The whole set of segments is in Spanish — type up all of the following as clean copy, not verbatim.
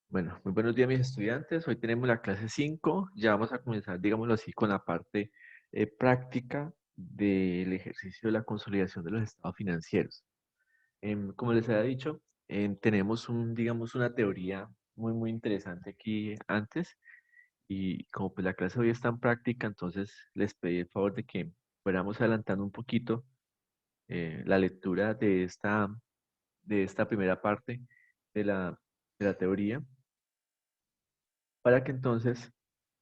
Bueno, muy buenos días mis estudiantes. Hoy tenemos la clase 5. Ya vamos a comenzar, digámoslo así, con la parte práctica del ejercicio de la consolidación de los estados financieros. Como les había dicho, tenemos digamos, una teoría muy interesante aquí antes y como pues la clase hoy está en práctica, entonces les pedí el favor de que fuéramos adelantando un poquito la lectura de esta primera parte de de la teoría para que entonces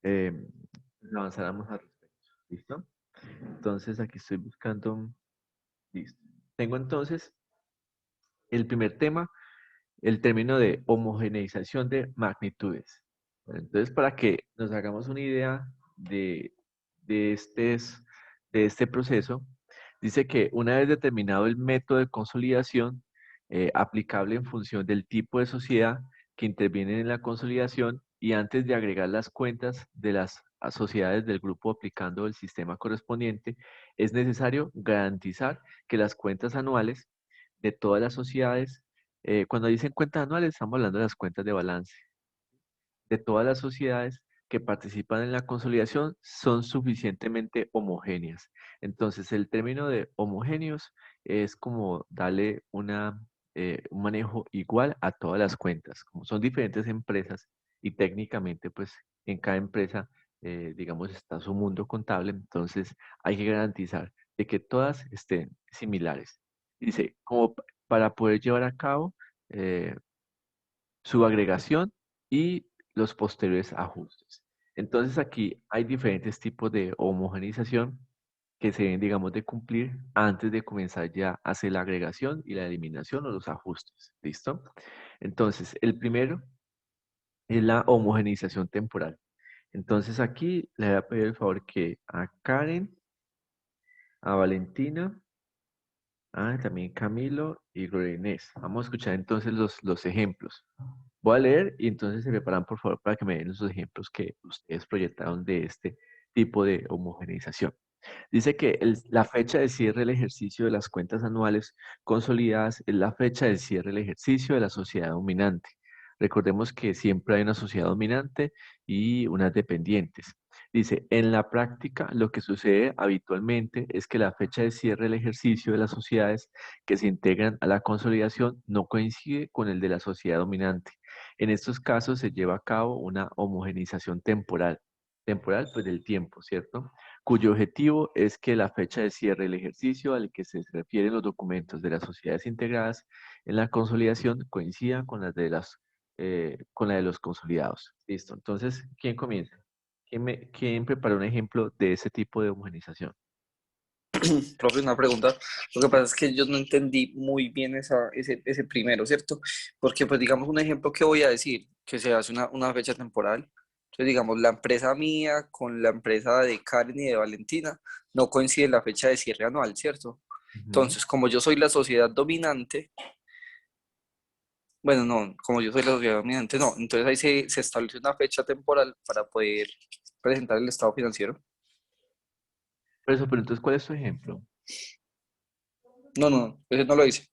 eh, avanzáramos al respecto. ¿Listo? Entonces aquí estoy buscando, listo. Tengo entonces el primer tema, el término de homogeneización de magnitudes. Bueno, entonces, para que nos hagamos una idea de de este proceso, dice que una vez determinado el método de consolidación aplicable en función del tipo de sociedad que interviene en la consolidación y antes de agregar las cuentas de las sociedades del grupo aplicando el sistema correspondiente, es necesario garantizar que las cuentas anuales de todas las sociedades, cuando dicen cuentas anuales, estamos hablando de las cuentas de balance de todas las sociedades que participan en la consolidación son suficientemente homogéneas. Entonces, el término de homogéneos es como darle un manejo igual a todas las cuentas. Como son diferentes empresas y técnicamente, pues, en cada empresa, digamos, está su mundo contable, entonces hay que garantizar de que todas estén similares. Dice, para poder llevar a cabo eh, su agregación y los posteriores ajustes. Entonces aquí hay diferentes tipos de homogeneización que se deben, digamos, de cumplir antes de comenzar ya a hacer la agregación y la eliminación o los ajustes. ¿Listo? Entonces, el primero es la homogeneización temporal. Entonces aquí le voy a pedir el favor que a Karen, a Valentina, también Camilo y Gloria Inés. Vamos a escuchar entonces los ejemplos. Voy a leer y entonces se preparan por favor para que me den los ejemplos que ustedes proyectaron de este tipo de homogeneización. Dice que la fecha de cierre del ejercicio de las cuentas anuales consolidadas es la fecha de cierre del ejercicio de la sociedad dominante. Recordemos que siempre hay una sociedad dominante y unas dependientes. Dice, en la práctica lo que sucede habitualmente es que la fecha de cierre del ejercicio de las sociedades que se integran a la consolidación no coincide con el de la sociedad dominante. En estos casos se lleva a cabo una homogeneización temporal. Temporal, pues del tiempo, ¿cierto? Cuyo objetivo es que la fecha de cierre del ejercicio al que se refieren los documentos de las sociedades integradas en la consolidación coincida con con la de los consolidados. Listo. Entonces, ¿quién comienza? ¿Quién prepara un ejemplo de ese tipo de homogenización? Profe, una pregunta. Lo que pasa es que yo no entendí muy bien ese primero, ¿cierto? Porque, pues, digamos, un ejemplo que voy a decir, que se hace una fecha temporal. Entonces, digamos, la empresa mía con la empresa de Karen y de Valentina no coincide la fecha de cierre anual, ¿cierto? Ujú. Entonces, como yo soy la sociedad dominante, bueno, no, como yo soy la sociedad dominante, no. Entonces ahí se establece una fecha temporal para poder presentar el estado financiero. Pero entonces, ¿cuál es tu ejemplo? No, no, ese no lo hice.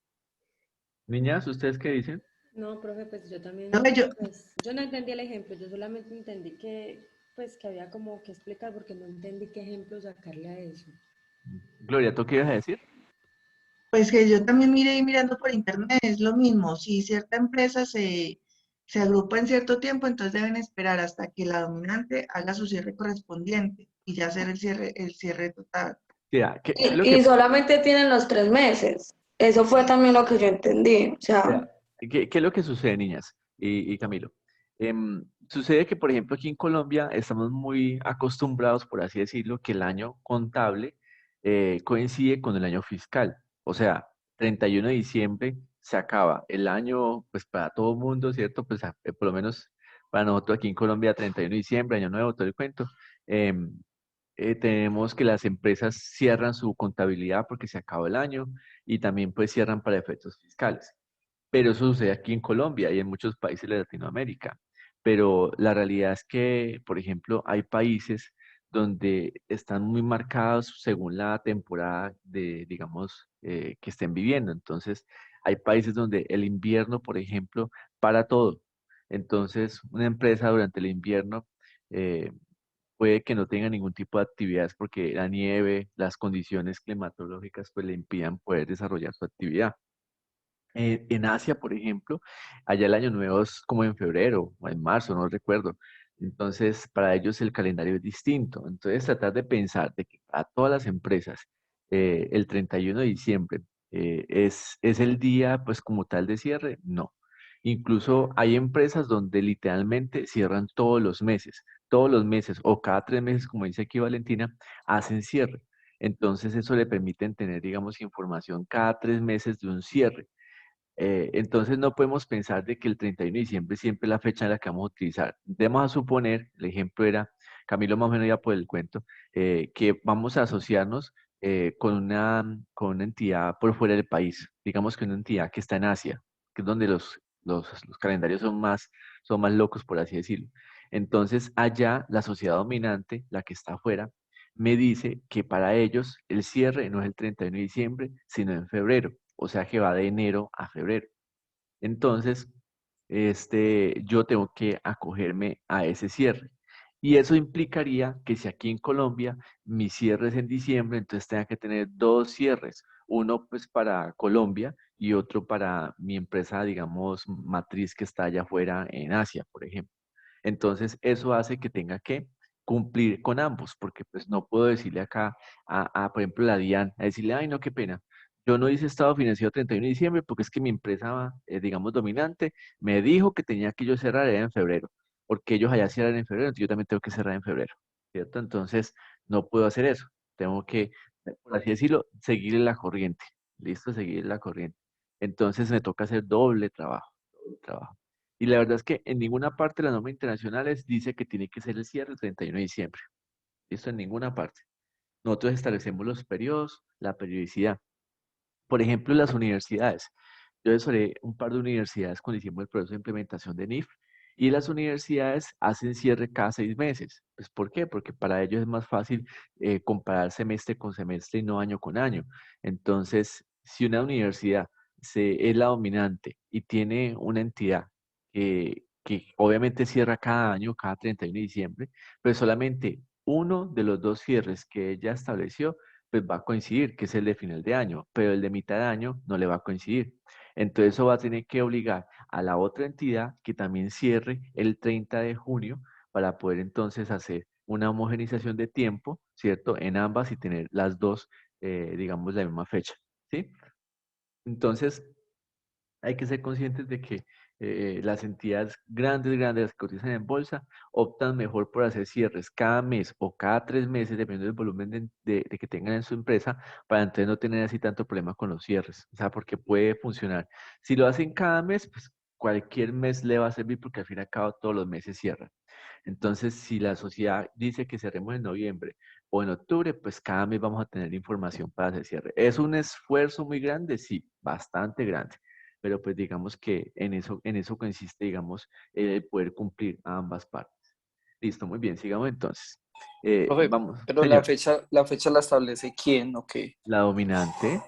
Niñas, ¿ustedes qué dicen? No, profe, pues yo No, también, yo, pues yo no entendí el ejemplo, yo solamente entendí que, pues que había como que explicar porque no entendí qué ejemplo sacarle a eso. Gloria, ¿tú qué ibas a decir? pues que yo también miré y mirando por internet, es lo mismo. Si cierta empresa se agrupa en cierto tiempo, entonces deben esperar hasta que la dominante haga su cierre correspondiente y ya hacer el cierre total. Mira, ¿qué es lo Y solamente tienen los 3 meses. Eso fue también lo que yo entendí. O sea, Vea, qué es lo que sucede, niñas y Camilo? Sucede que, por ejemplo, aquí en Colombia estamos muy acostumbrados, por así decirlo, que el año contable coincide con el año fiscal. O sea, 31 de diciembre se acaba el año, pues para todo el mundo, ¿cierto? Pues por lo menos para nosotros aquí en Colombia, 31 de diciembre, año nuevo, todo el cuento. em, Tenemos que las empresas cierran su contabilidad porque se acaba el año y también pues cierran para efectos fiscales. Pero eso sucede aquí en Colombia y en muchos países de Latinoamérica. Pero la realidad es que, por ejemplo, hay países donde están muy marcados según la temporada digamos, que estén viviendo. Entonces, hay países donde el invierno, por ejemplo, para todo. Entonces, una empresa durante el invierno puede que no tenga ningún tipo de actividades porque la nieve, las condiciones climatológicas, pues le impidan poder desarrollar su actividad. En Asia, por ejemplo, allá el año nuevo es como en febrero o en marzo, no recuerdo. Entonces, para ellos el calendario es distinto. Entonces, tratar de pensar de que para todas las empresas el 31 de diciembre es el día, pues como tal de cierre, no. Incluso hay empresas donde literalmente cierran todos los meses o cada 3 meses, como dice aquí Valentina, hacen cierre. Entonces, eso le permite tener, digamos, información cada 3 meses de un cierre. Entonces no podemos pensar de que el 31 de diciembre siempre es la fecha en la que vamos a utilizar. Debemos a suponer, el ejemplo era, Camilo más o menos ya por el cuento, que vamos a asociarnos con una entidad por fuera del país, digamos que una entidad que está en Asia, que es donde los calendarios son más locos, por así decirlo. Entonces allá la sociedad dominante, la que está afuera, me dice que para ellos el cierre no es el 31 de diciembre, sino en febrero, o sea que va de enero a febrero. Entonces, yo tengo que acogerme a ese cierre. Y eso implicaría que si aquí en Colombia mi cierre es en diciembre, entonces tenga que tener dos cierres, uno pues para Colombia y otro para mi empresa, digamos, matriz que está allá afuera en Asia, por ejemplo. Entonces, eso hace que tenga que cumplir con ambos, porque pues no puedo decirle acá por ejemplo, la DIAN, a decirle, ay, no, qué pena. Yo no hice estado financiero 31 de diciembre porque es que mi empresa, digamos, dominante, me dijo que tenía que yo cerrar era en febrero, porque ellos allá cierran en febrero, entonces yo también tengo que cerrar en febrero, ¿cierto? Entonces, no puedo hacer eso. Tengo que, por así decirlo, seguir la corriente. ¿Listo? Seguir la corriente. Entonces, me toca hacer doble trabajo, doble trabajo. Y la verdad es que en ninguna parte de las normas internacionales dice que tiene que ser el cierre el 31 de diciembre. Esto en ninguna parte. Nosotros establecemos los periodos, la periodicidad. Por ejemplo, en las universidades. Yo asesoré un par de universidades cuando hicimos el proceso de implementación de NIF y las universidades hacen cierre cada 6 meses. Pues, ¿por qué? Porque para ellos es más fácil comparar semestre con semestre y no año con año. Entonces, si una universidad es la dominante y tiene una entidad que obviamente cierra cada año, cada 31 de diciembre, pues solamente uno de los dos cierres que ella estableció pues va a coincidir, que es el de final de año, pero el de mitad de año no le va a coincidir. Entonces eso va a tener que obligar a la otra entidad que también cierre el 30 de junio para poder entonces hacer una homogenización de tiempo, ¿cierto? En ambas y tener las dos, digamos, la misma fecha, ¿sí? Entonces, hay que ser conscientes de que las entidades grandes, grandes, las que cotizan en bolsa, optan mejor por hacer cierres cada mes o cada 3 meses, dependiendo del volumen de que tengan en su empresa, para entonces no tener así tanto problema con los cierres. O sea, porque puede funcionar. Si lo hacen cada mes, pues cualquier mes le va a servir porque al fin y al cabo todos los meses cierran. Entonces, si la sociedad dice que cerremos en noviembre o en octubre, pues cada mes vamos a tener información para hacer cierre. ¿Es un esfuerzo muy grande? Sí, bastante grande. Pero pues digamos que en eso consiste, digamos, el poder cumplir a ambas partes. Listo, muy bien, sigamos entonces. Profe, Vamos, pero señor. la fecha la establece quién o qué. La dominante,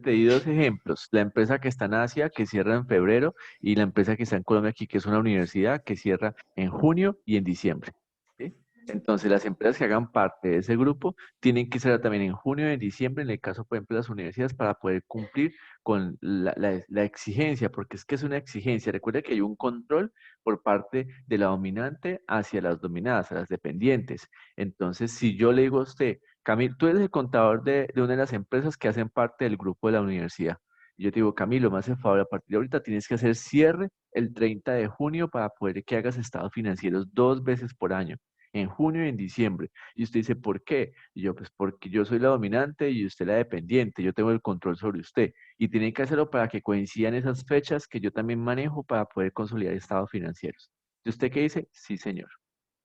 te di dos ejemplos. La empresa que está en Asia, que cierra en febrero, y la empresa que está en Colombia aquí, que es una universidad, que cierra en junio y en diciembre. ¿Sí? Entonces, las empresas que hagan parte de ese grupo tienen que cerrar también en junio y en diciembre, en el caso, por ejemplo, de las universidades, para poder cumplir con la exigencia, porque es que es una exigencia. Recuerda que hay un control por parte de la dominante hacia las dominadas, a las dependientes. Entonces, si yo le digo a usted, Camilo, tú eres el contador de una de las empresas que hacen parte del grupo de la universidad. Y yo te digo, Camilo, me hace el favor, a partir de ahorita tienes que hacer cierre el 30 de junio para poder que hagas estados financieros 2 veces por año, en junio y en diciembre. Y usted dice, ¿por qué? Y yo, pues porque yo soy la dominante y usted la dependiente, yo tengo el control sobre usted. Y tiene que hacerlo para que coincidan esas fechas que yo también manejo para poder consolidar estados financieros. ¿Y usted qué dice? Sí, señor.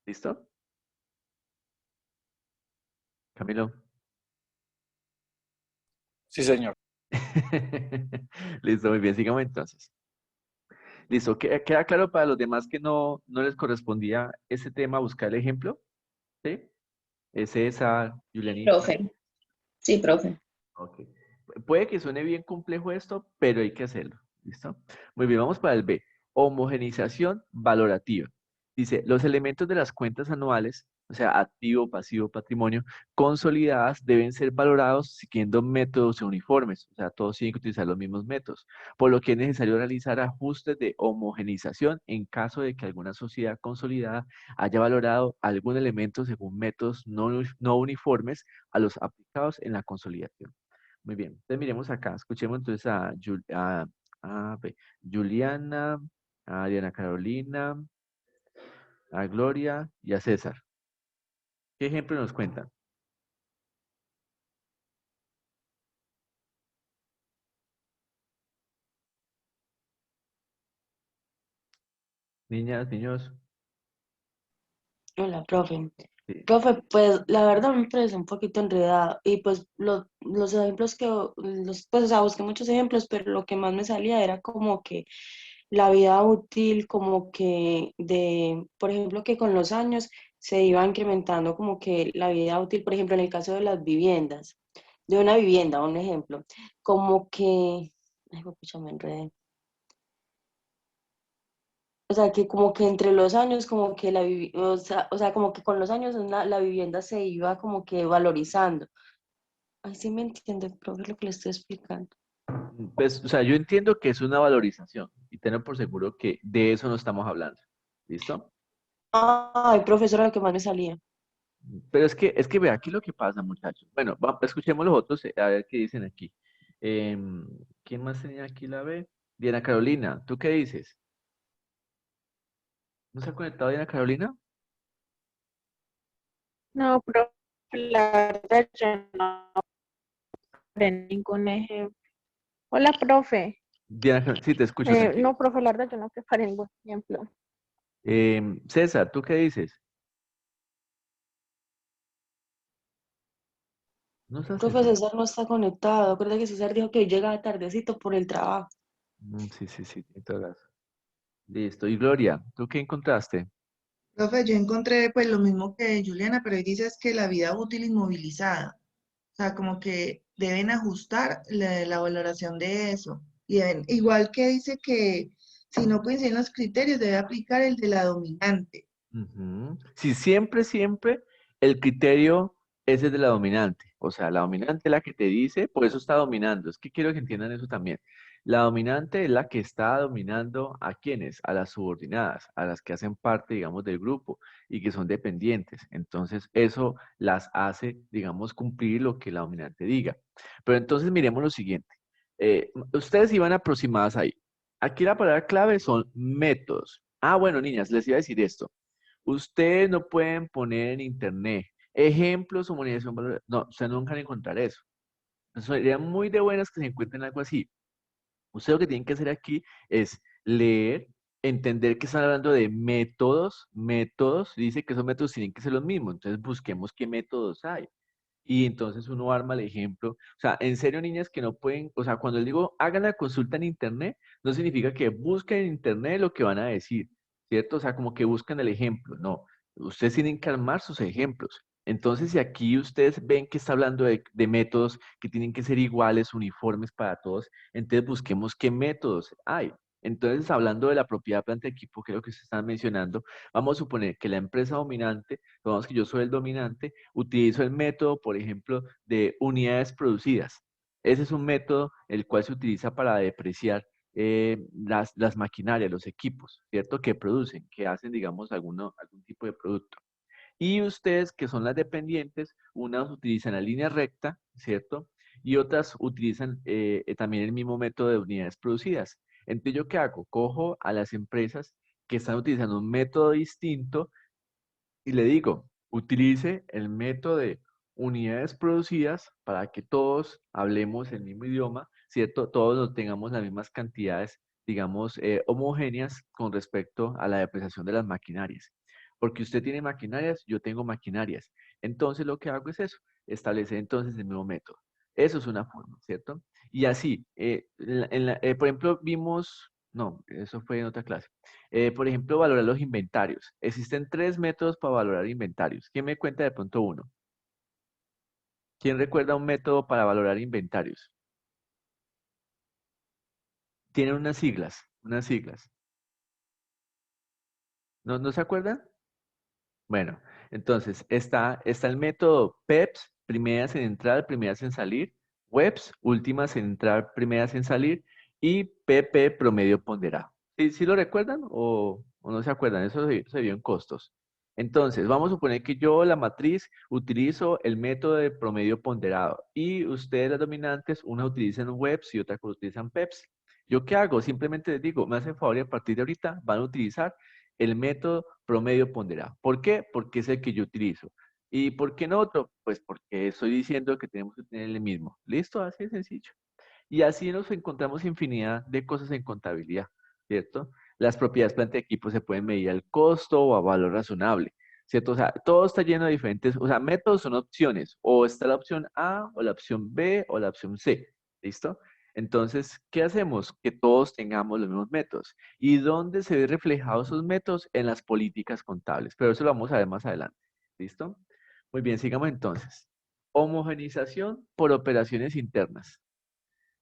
¿Listo? Camilo. Sí, señor. Listo, muy bien, sigamos entonces. Listo, ¿queda claro para los demás que no les correspondía ese tema buscar el ejemplo? ¿Sí? César, Julianita. Profe, sí, profe. Ok. Puede que suene bien complejo esto, pero hay que hacerlo. ¿Listo? Muy bien, vamos para el B. Homogenización valorativa. Dice, los elementos de las cuentas anuales, o sea, activo, pasivo, patrimonio, consolidadas deben ser valorados siguiendo métodos uniformes, o sea, todos tienen que utilizar los mismos métodos, por lo que es necesario realizar ajustes de homogenización en caso de que alguna sociedad consolidada haya valorado algún elemento según métodos no uniformes a los aplicados en la consolidación. Muy bien, entonces miremos acá, escuchemos entonces a Juliana, a Diana Carolina, a Gloria y a César. ¿Qué ejemplo nos cuentan? Niñas, niños. Hola, profe. Sí. Profe, pues la verdad me parece un poquito enredado y pues los ejemplos pues o sea, busqué muchos ejemplos, pero lo que más me salía era como que la vida útil, como que por ejemplo, que con los años se iba incrementando como que la vida útil, por ejemplo, en el caso de las viviendas, de una vivienda, un ejemplo, como que, ay, pucha, me enredé. O sea, que como que entre los años, como que o sea, como que con los años la vivienda se iba como que valorizando. Ay, sí me entiende, profe, lo que le estoy explicando. Pues, o sea, yo entiendo que es una valorización y tengo por seguro que de eso no estamos hablando. ¿Listo? Ay, profesora, lo que más me salía. Pero es que vea aquí lo que pasa, muchachos. Bueno, escuchemos los otros, a ver qué dicen aquí. ¿Quién más tenía aquí la B? Diana Carolina, ¿tú qué dices? ¿No se ha conectado Diana Carolina? No, profe, la verdad yo no aprendí ningún ejemplo. Hola, profe. Sí, te escucho, tranquila. No, profe, la verdad yo no preparé ningún ejemplo. César, ¿tú qué dices? ¿No estás Profe, César? César no está conectado. Acuérdate que César dijo que llega tardecito por el trabajo. Sí, sí, sí, en todo caso. Listo. Y Gloria, ¿tú qué encontraste? Profe, yo encontré pues lo mismo que Juliana, pero ahí dices que la vida útil inmovilizada. O sea, como que deben ajustar la valoración de eso. Y igual que dice que si no coinciden los criterios, debe aplicar el de la dominante. Ujú. Sí, siempre, siempre el criterio es el de la dominante. O sea, la dominante es la que te dice, por eso está dominando. Es que quiero que entiendan eso también. La dominante es la que está dominando a quienes, a las subordinadas, a las que hacen parte, digamos, del grupo y que son dependientes. Entonces, eso las hace, digamos, cumplir lo que la dominante diga. Pero entonces miremos lo siguiente. Ustedes iban aproximadas ahí. Aquí la palabra clave son métodos. Ah, bueno, niñas, les iba a decir esto. Ustedes no pueden poner en internet ejemplos, homologación, valor. No, ustedes nunca van a encontrar eso. Sería muy de buenas que se encuentren algo así. Ustedes lo que tienen que hacer aquí es leer, entender que están hablando de métodos, y dice que esos métodos tienen que ser los mismos. Entonces busquemos qué métodos hay. Y entonces uno arma el ejemplo. O sea, en serio, niñas que no pueden, o sea, cuando les digo hagan la consulta en internet, no significa que busquen en internet lo que van a decir, ¿cierto? O sea, como que buscan el ejemplo. No, ustedes tienen que armar sus ejemplos. Entonces, si aquí ustedes ven que está hablando de métodos que tienen que ser iguales, uniformes para todos, entonces busquemos qué métodos hay. Entonces, hablando de la propiedad planta equipo, que es lo que se están mencionando, vamos a suponer que la empresa dominante, digamos que yo soy el dominante, utilizo el método, por ejemplo, de unidades producidas. Ese es un método el cual se utiliza para depreciar las maquinarias, los equipos, ¿cierto? Que producen, que hacen, digamos, algún tipo de producto. Y ustedes, que son las dependientes, unas utilizan la línea recta, ¿cierto? Y otras utilizan también el mismo método de unidades producidas. Entonces, ¿yo qué hago? Cojo a las empresas que están utilizando un método distinto y le digo, utilice el método de unidades producidas para que todos hablemos el mismo idioma, ¿cierto? Todos no tengamos las mismas cantidades, digamos, homogéneas con respecto a la depreciación de las maquinarias. Porque usted tiene maquinarias, yo tengo maquinarias. Entonces lo que hago es eso, establecer entonces el mismo método. Eso es una forma, ¿cierto? Y así, por ejemplo, vimos, no, eso fue en otra clase. Por ejemplo, valorar los inventarios. Existen tres métodos para valorar inventarios. ¿Quién me cuenta de pronto uno? ¿Quién recuerda un método para valorar inventarios? Tienen unas siglas, unas siglas. ¿No se acuerdan? Bueno, entonces está el método PEPS, primeras en entrar, primeras en salir, WEPS, últimas en entrar, primeras en salir, y PP, promedio ponderado. ¿Sí lo recuerdan o no se acuerdan? Eso se vio en costos. Entonces, vamos a suponer que yo, la matriz, utilizo el método de promedio ponderado y ustedes, las dominantes, una utilizan WEPS y otra utilizan PEPS. ¿Yo qué hago? Simplemente les digo, me hacen favor y a partir de ahorita van a utilizar el método promedio ponderado. ¿Por qué? Porque es el que yo utilizo. ¿Y por qué no otro? Pues porque estoy diciendo que tenemos que tener el mismo. ¿Listo? Así de sencillo. Y así nos encontramos infinidad de cosas en contabilidad, ¿cierto? Las propiedades planta de equipo se pueden medir al costo o a valor razonable, ¿cierto? O sea, todo está lleno de diferentes, o sea, métodos son opciones, o está la opción A, o la opción B, o la opción C, ¿listo? Entonces, ¿qué hacemos? Que todos tengamos los mismos métodos. ¿Y dónde se ven reflejados esos métodos? En las políticas contables, pero eso lo vamos a ver más adelante, ¿listo? Muy bien, sigamos entonces. Homogenización por operaciones internas.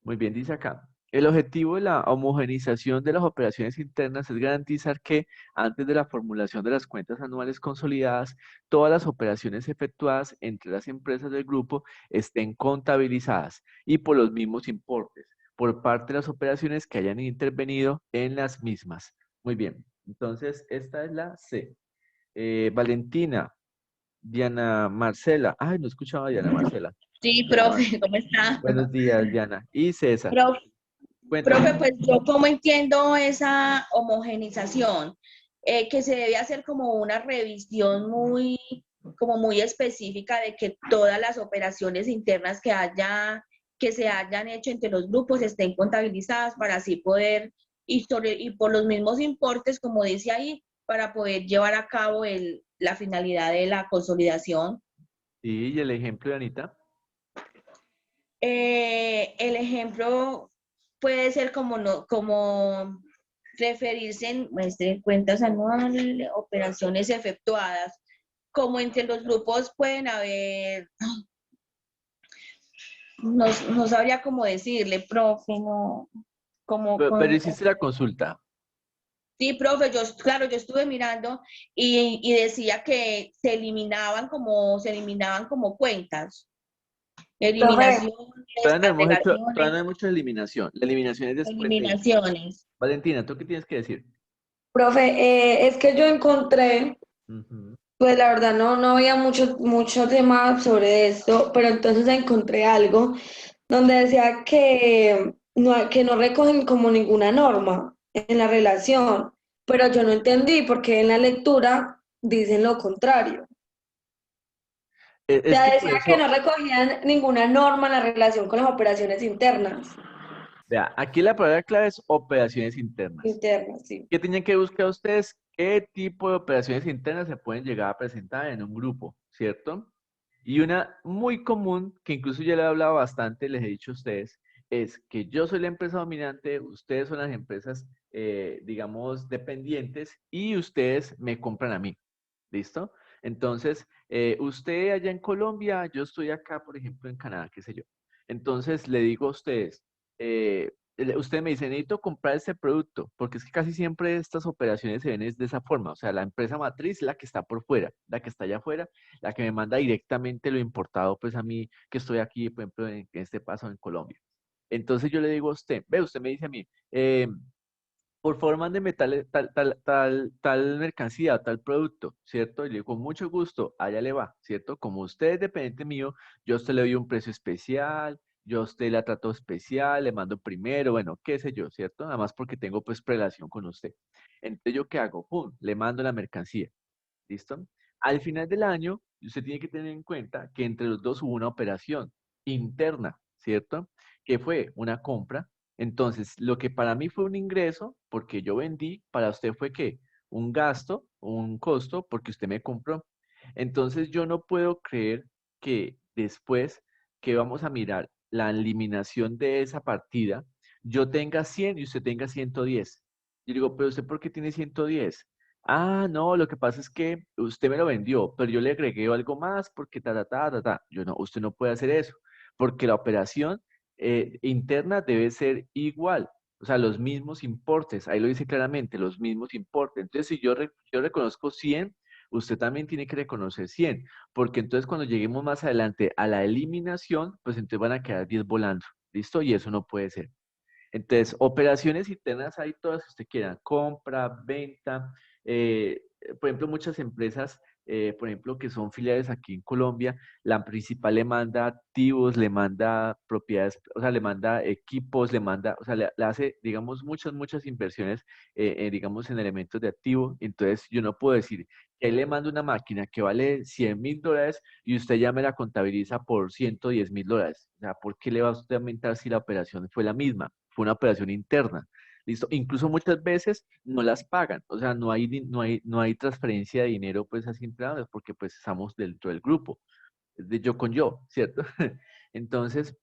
Muy bien, dice acá. El objetivo de la homogenización de las operaciones internas es garantizar que, antes de la formulación de las cuentas anuales consolidadas, todas las operaciones efectuadas entre las empresas del grupo estén contabilizadas y por los mismos importes, por parte de las operaciones que hayan intervenido en las mismas. Muy bien, entonces esta es la C. Valentina, Diana Marcela. Ay, no escuchaba a Diana Marcela. Sí, Ah, profe, ¿cómo está? buenos días, Diana. Y César. Profe, Cuéntame. profe, pues yo como entiendo esa homogenización, que se debe hacer como una revisión como muy específica de que todas las operaciones internas que se hayan hecho entre los grupos estén contabilizadas para así poder, y por los mismos importes, como dice ahí, para poder llevar a cabo la finalidad de la consolidación. Sí, y el ejemplo de Anita. El ejemplo puede ser como, no, como referirse en muestra de cuentas anuales, operaciones efectuadas, como entre los grupos pueden haber, no sabría cómo decirle, profe, no, como Pero con, hiciste la consulta. sí, profe, claro, yo estuve mirando y decía que se eliminaban como cuentas, Profe, eliminaciones, Todavía no agregaciones, hay mucha eliminación. La eliminación es después de eso. eliminaciones. Valentina, ¿tú qué tienes que decir? Profe, es que yo encontré, Ujú. pues la verdad no había mucho tema sobre esto, pero entonces encontré algo donde decía que no recogen como ninguna norma en la relación, pero yo no entendí porque en la lectura dicen lo contrario. O Es que sea, por decía que eso, no recogían ninguna norma en la relación con las operaciones internas. vea, aquí la palabra clave es operaciones internas. Internas, sí. ¿Qué tienen que buscar ustedes? ¿Qué tipo de operaciones internas se pueden llegar a presentar en un grupo? ¿Cierto? Y una muy común, que incluso ya le he hablado bastante, les he dicho a ustedes, es que yo soy la empresa dominante, ustedes son las empresas, digamos, dependientes y ustedes me compran a mí. ¿Listo? Entonces, usted allá en Colombia, yo estoy acá, por ejemplo, en Canadá, qué sé yo. Entonces, le digo a ustedes, usted me dice, necesito comprar este producto, porque es que casi siempre estas operaciones se ven es de esa forma. O sea, la empresa matriz es la que está por fuera, la que está allá afuera, la que me manda directamente lo importado, pues a mí, que estoy aquí, por ejemplo, en este paso en Colombia. Entonces, yo le digo a usted, ve, usted me dice a mí, por favor, mándeme tal mercancía, tal producto, ¿cierto? Y le digo, con mucho gusto, allá le va, ¿cierto? Como usted es dependiente mío, yo a usted le doy un precio especial, yo a usted la trato especial, le mando primero, bueno, qué sé yo, ¿cierto? Nada más porque tengo pues relación con usted. Entonces, ¿yo qué hago? ¡Pum! Le mando la mercancía, ¿listo? Al final del año, usted tiene que tener en cuenta que entre los dos hubo una operación interna, ¿cierto? Que fue una compra. Entonces, lo que para mí fue un ingreso, porque yo vendí, para usted fue ¿qué? Un gasto, un costo, porque usted me compró. Entonces, yo no puedo creer que después que vamos a mirar la eliminación de esa partida, yo tenga 100 y usted tenga 110. Yo digo, pero ¿usted por qué tiene 110? Ah, no, lo que pasa es que usted me lo vendió, pero yo le agregué algo más porque ta. Yo no, usted no puede hacer eso, porque la operación interna debe ser igual. O sea, los mismos importes, ahí lo dice claramente, los mismos importes. Entonces, si yo reconozco 100, usted también tiene que reconocer 100, porque entonces cuando lleguemos más adelante a la eliminación, pues entonces van a quedar 10 volando, ¿listo? Y eso no puede ser. Entonces, operaciones internas hay todas que usted quiera, compra, venta. Por ejemplo, muchas empresas, por ejemplo, que son filiales aquí en Colombia, la principal le manda activos, le manda propiedades, o sea, le manda equipos, le manda, o sea, le hace, digamos, muchas inversiones, digamos, en elementos de activo. Entonces, yo no puedo decir que él le manda una máquina que vale $100.000 y usted ya me la contabiliza por $110.000. O sea, ¿por qué le va a usted a aumentar si la operación fue la misma? Fue una operación interna. ¿Listo? Incluso muchas veces no las pagan, o sea, no hay transferencia de dinero pues así empleados porque pues estamos dentro del grupo, es de yo con yo, ¿cierto? Entonces,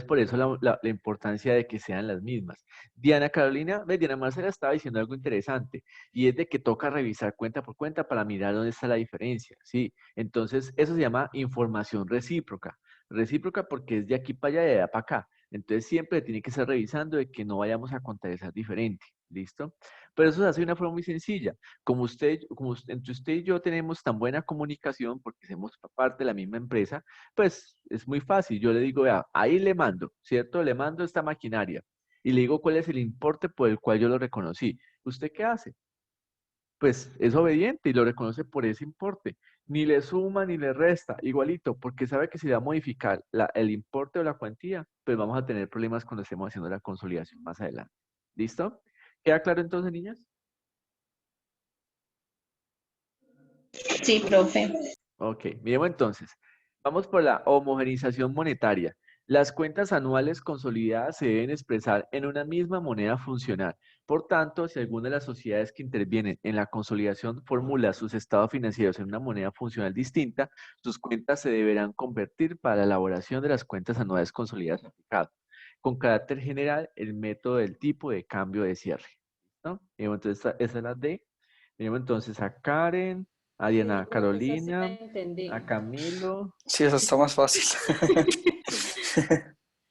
por eso la importancia de que sean las mismas. Diana Carolina, Diana Marcela estaba diciendo algo interesante y es de que toca revisar cuenta por cuenta para mirar dónde está la diferencia, ¿sí? Entonces, eso se llama información recíproca. Recíproca porque es de aquí para allá y de allá para acá. Entonces, siempre tiene que estar revisando de que no vayamos a contabilizar diferente, ¿listo? Pero eso se hace de una forma muy sencilla. Entre usted y yo tenemos tan buena comunicación porque hacemos parte de la misma empresa, pues es muy fácil. Yo le digo, vea, ahí le mando, ¿cierto? Le mando esta maquinaria y le digo cuál es el importe por el cual yo lo reconocí. ¿Usted qué hace? Pues es obediente y lo reconoce por ese importe. Ni le suma ni le resta, igualito, porque sabe que si va a modificar el importe o la cuantía, pues vamos a tener problemas cuando estemos haciendo la consolidación más adelante. ¿Listo? ¿Queda claro entonces, niñas? Sí, profe. Ok, miremos entonces. Vamos por la homogeneización monetaria. Las cuentas anuales consolidadas se deben expresar en una misma moneda funcional. Por tanto, si alguna de las sociedades que intervienen en la consolidación formula sus estados financieros en una moneda funcional distinta, sus cuentas se deberán convertir para la elaboración de las cuentas anuales consolidadas aplicado. Con carácter general, el método del tipo de cambio de cierre. ¿No? Entonces, esa es la D. Miremos entonces a Karen, a Sí, Diana profe, esa sí la Carolina, entendí. a Camilo. Sí, eso está más fácil.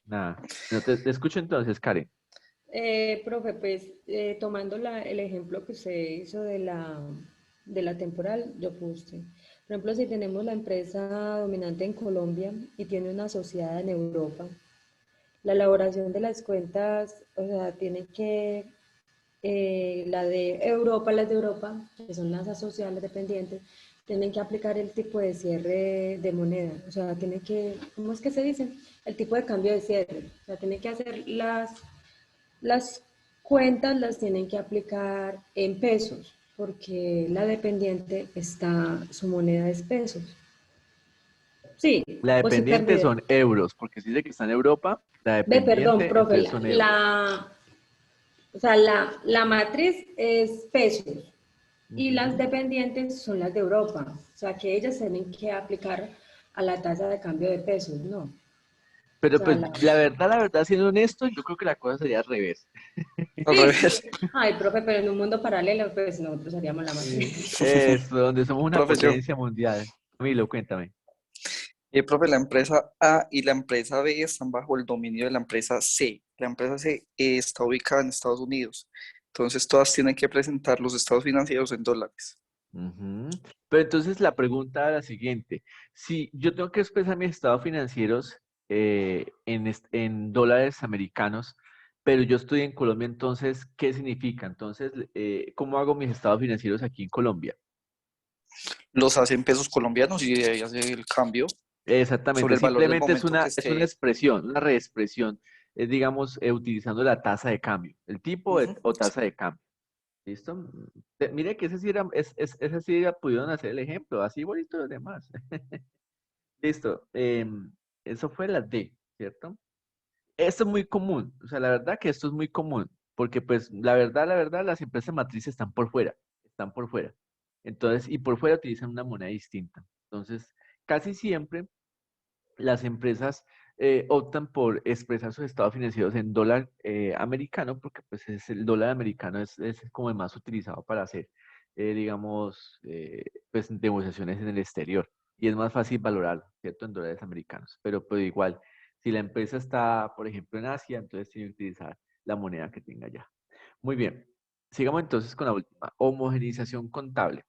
Nada. No, te escucho entonces, Karen. Profe, pues tomando el ejemplo que usted hizo de la temporal, yo puse, por ejemplo, si tenemos la empresa dominante en Colombia y tiene una asociada en Europa, la elaboración de las cuentas, o sea, tiene que, las de Europa, que son las asociadas, las dependientes, tienen que aplicar el tipo de cierre de moneda, o sea, tiene que, ¿cómo es que se dice? El tipo de cambio de cierre, o sea, tiene que hacer las cuentas las tienen que aplicar en pesos, porque la dependiente está, su moneda es pesos. Sí, La o sí dependiente perdida. son euros, porque si dice que está en Europa, la Ve, perdón, dependiente profe, entonces son euros. o sea, la matriz es pesos y las Ujú. dependientes son las de Europa. O sea, que ellas tienen que aplicar a la tasa de cambio de pesos, ¿no? O Pero sea, pues la verdad, siendo honesto, yo creo que la cosa sería al revés. Al sí, sí. revés. Ay, profe, pero en un mundo paralelo, pues nosotros haríamos la matriz. Eso, donde somos una Profesor, potencia mundial. Camilo, cuéntame. profe, la empresa A y la empresa B están bajo el dominio de la empresa C. La empresa C está ubicada en Estados Unidos. Entonces, todas tienen que presentar los estados financieros en dólares. Ujú. Pero entonces la pregunta era la siguiente. Si yo tengo que expresar mis estados financieros en dólares americanos, pero yo estoy en Colombia, entonces, ¿qué significa? Entonces, ¿cómo hago mis estados financieros aquí en Colombia? Los hacen pesos colombianos y de ahí hace el cambio sobre Exactamente, el valor del simplemente momento que es una esté. expresión, una reexpresión, digamos, utilizando la tasa de cambio, el tipo Ujú. o tasa de cambio. ¿Listo? Mire que ese sí era, ese sí pudieron hacer el ejemplo, así bonito los demás. Listo. Eso fue la D, ¿cierto? Esto es muy común, o sea, la verdad que esto es muy común, porque pues la verdad, las empresas matrices están por fuera. Entonces, y por fuera utilizan una moneda distinta. Entonces, casi siempre las empresas optan por expresar sus estados financieros en dólar americano, porque pues el dólar americano es como el más utilizado para hacer, digamos, pues negociaciones en el exterior. Y es más fácil valorarlo, ¿cierto? En dólares americanos. Pero igual, si la empresa está, por ejemplo, en Asia, entonces tiene que utilizar la moneda que tenga ya. Muy bien. Sigamos entonces con la última, homogeneización contable.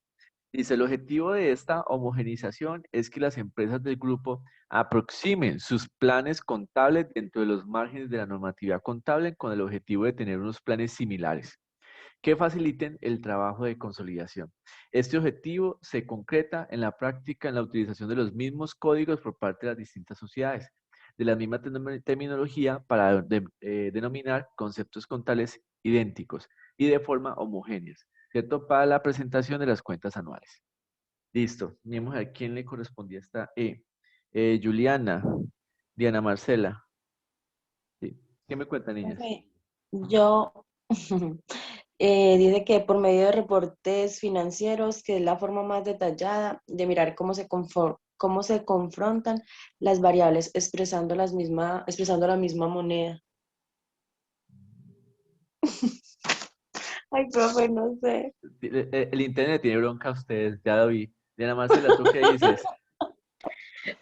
Dice, el objetivo de esta homogeneización es que las empresas del grupo aproximen sus planes contables dentro de los márgenes de la normatividad contable con el objetivo de tener unos planes similares que faciliten el trabajo de consolidación. Este objetivo se concreta en la práctica en la utilización de los mismos códigos por parte de las distintas sociedades, de la misma terminología para denominar conceptos contables idénticos y de forma homogénea, ¿cierto? Para la presentación de las cuentas anuales. Listo. Miremos a quién le correspondía esta E. Juliana, Diana Marcela. Sí. ¿Qué me cuentan, niñas? Profe, yo dice que por medio de reportes financieros, que es la forma más detallada de mirar cómo se confrontan las variables expresando la misma moneda. Ay, profe, no sé. El internet tiene bronca a ustedes, ya lo vi. Diana Marcela, ¿tú qué dices?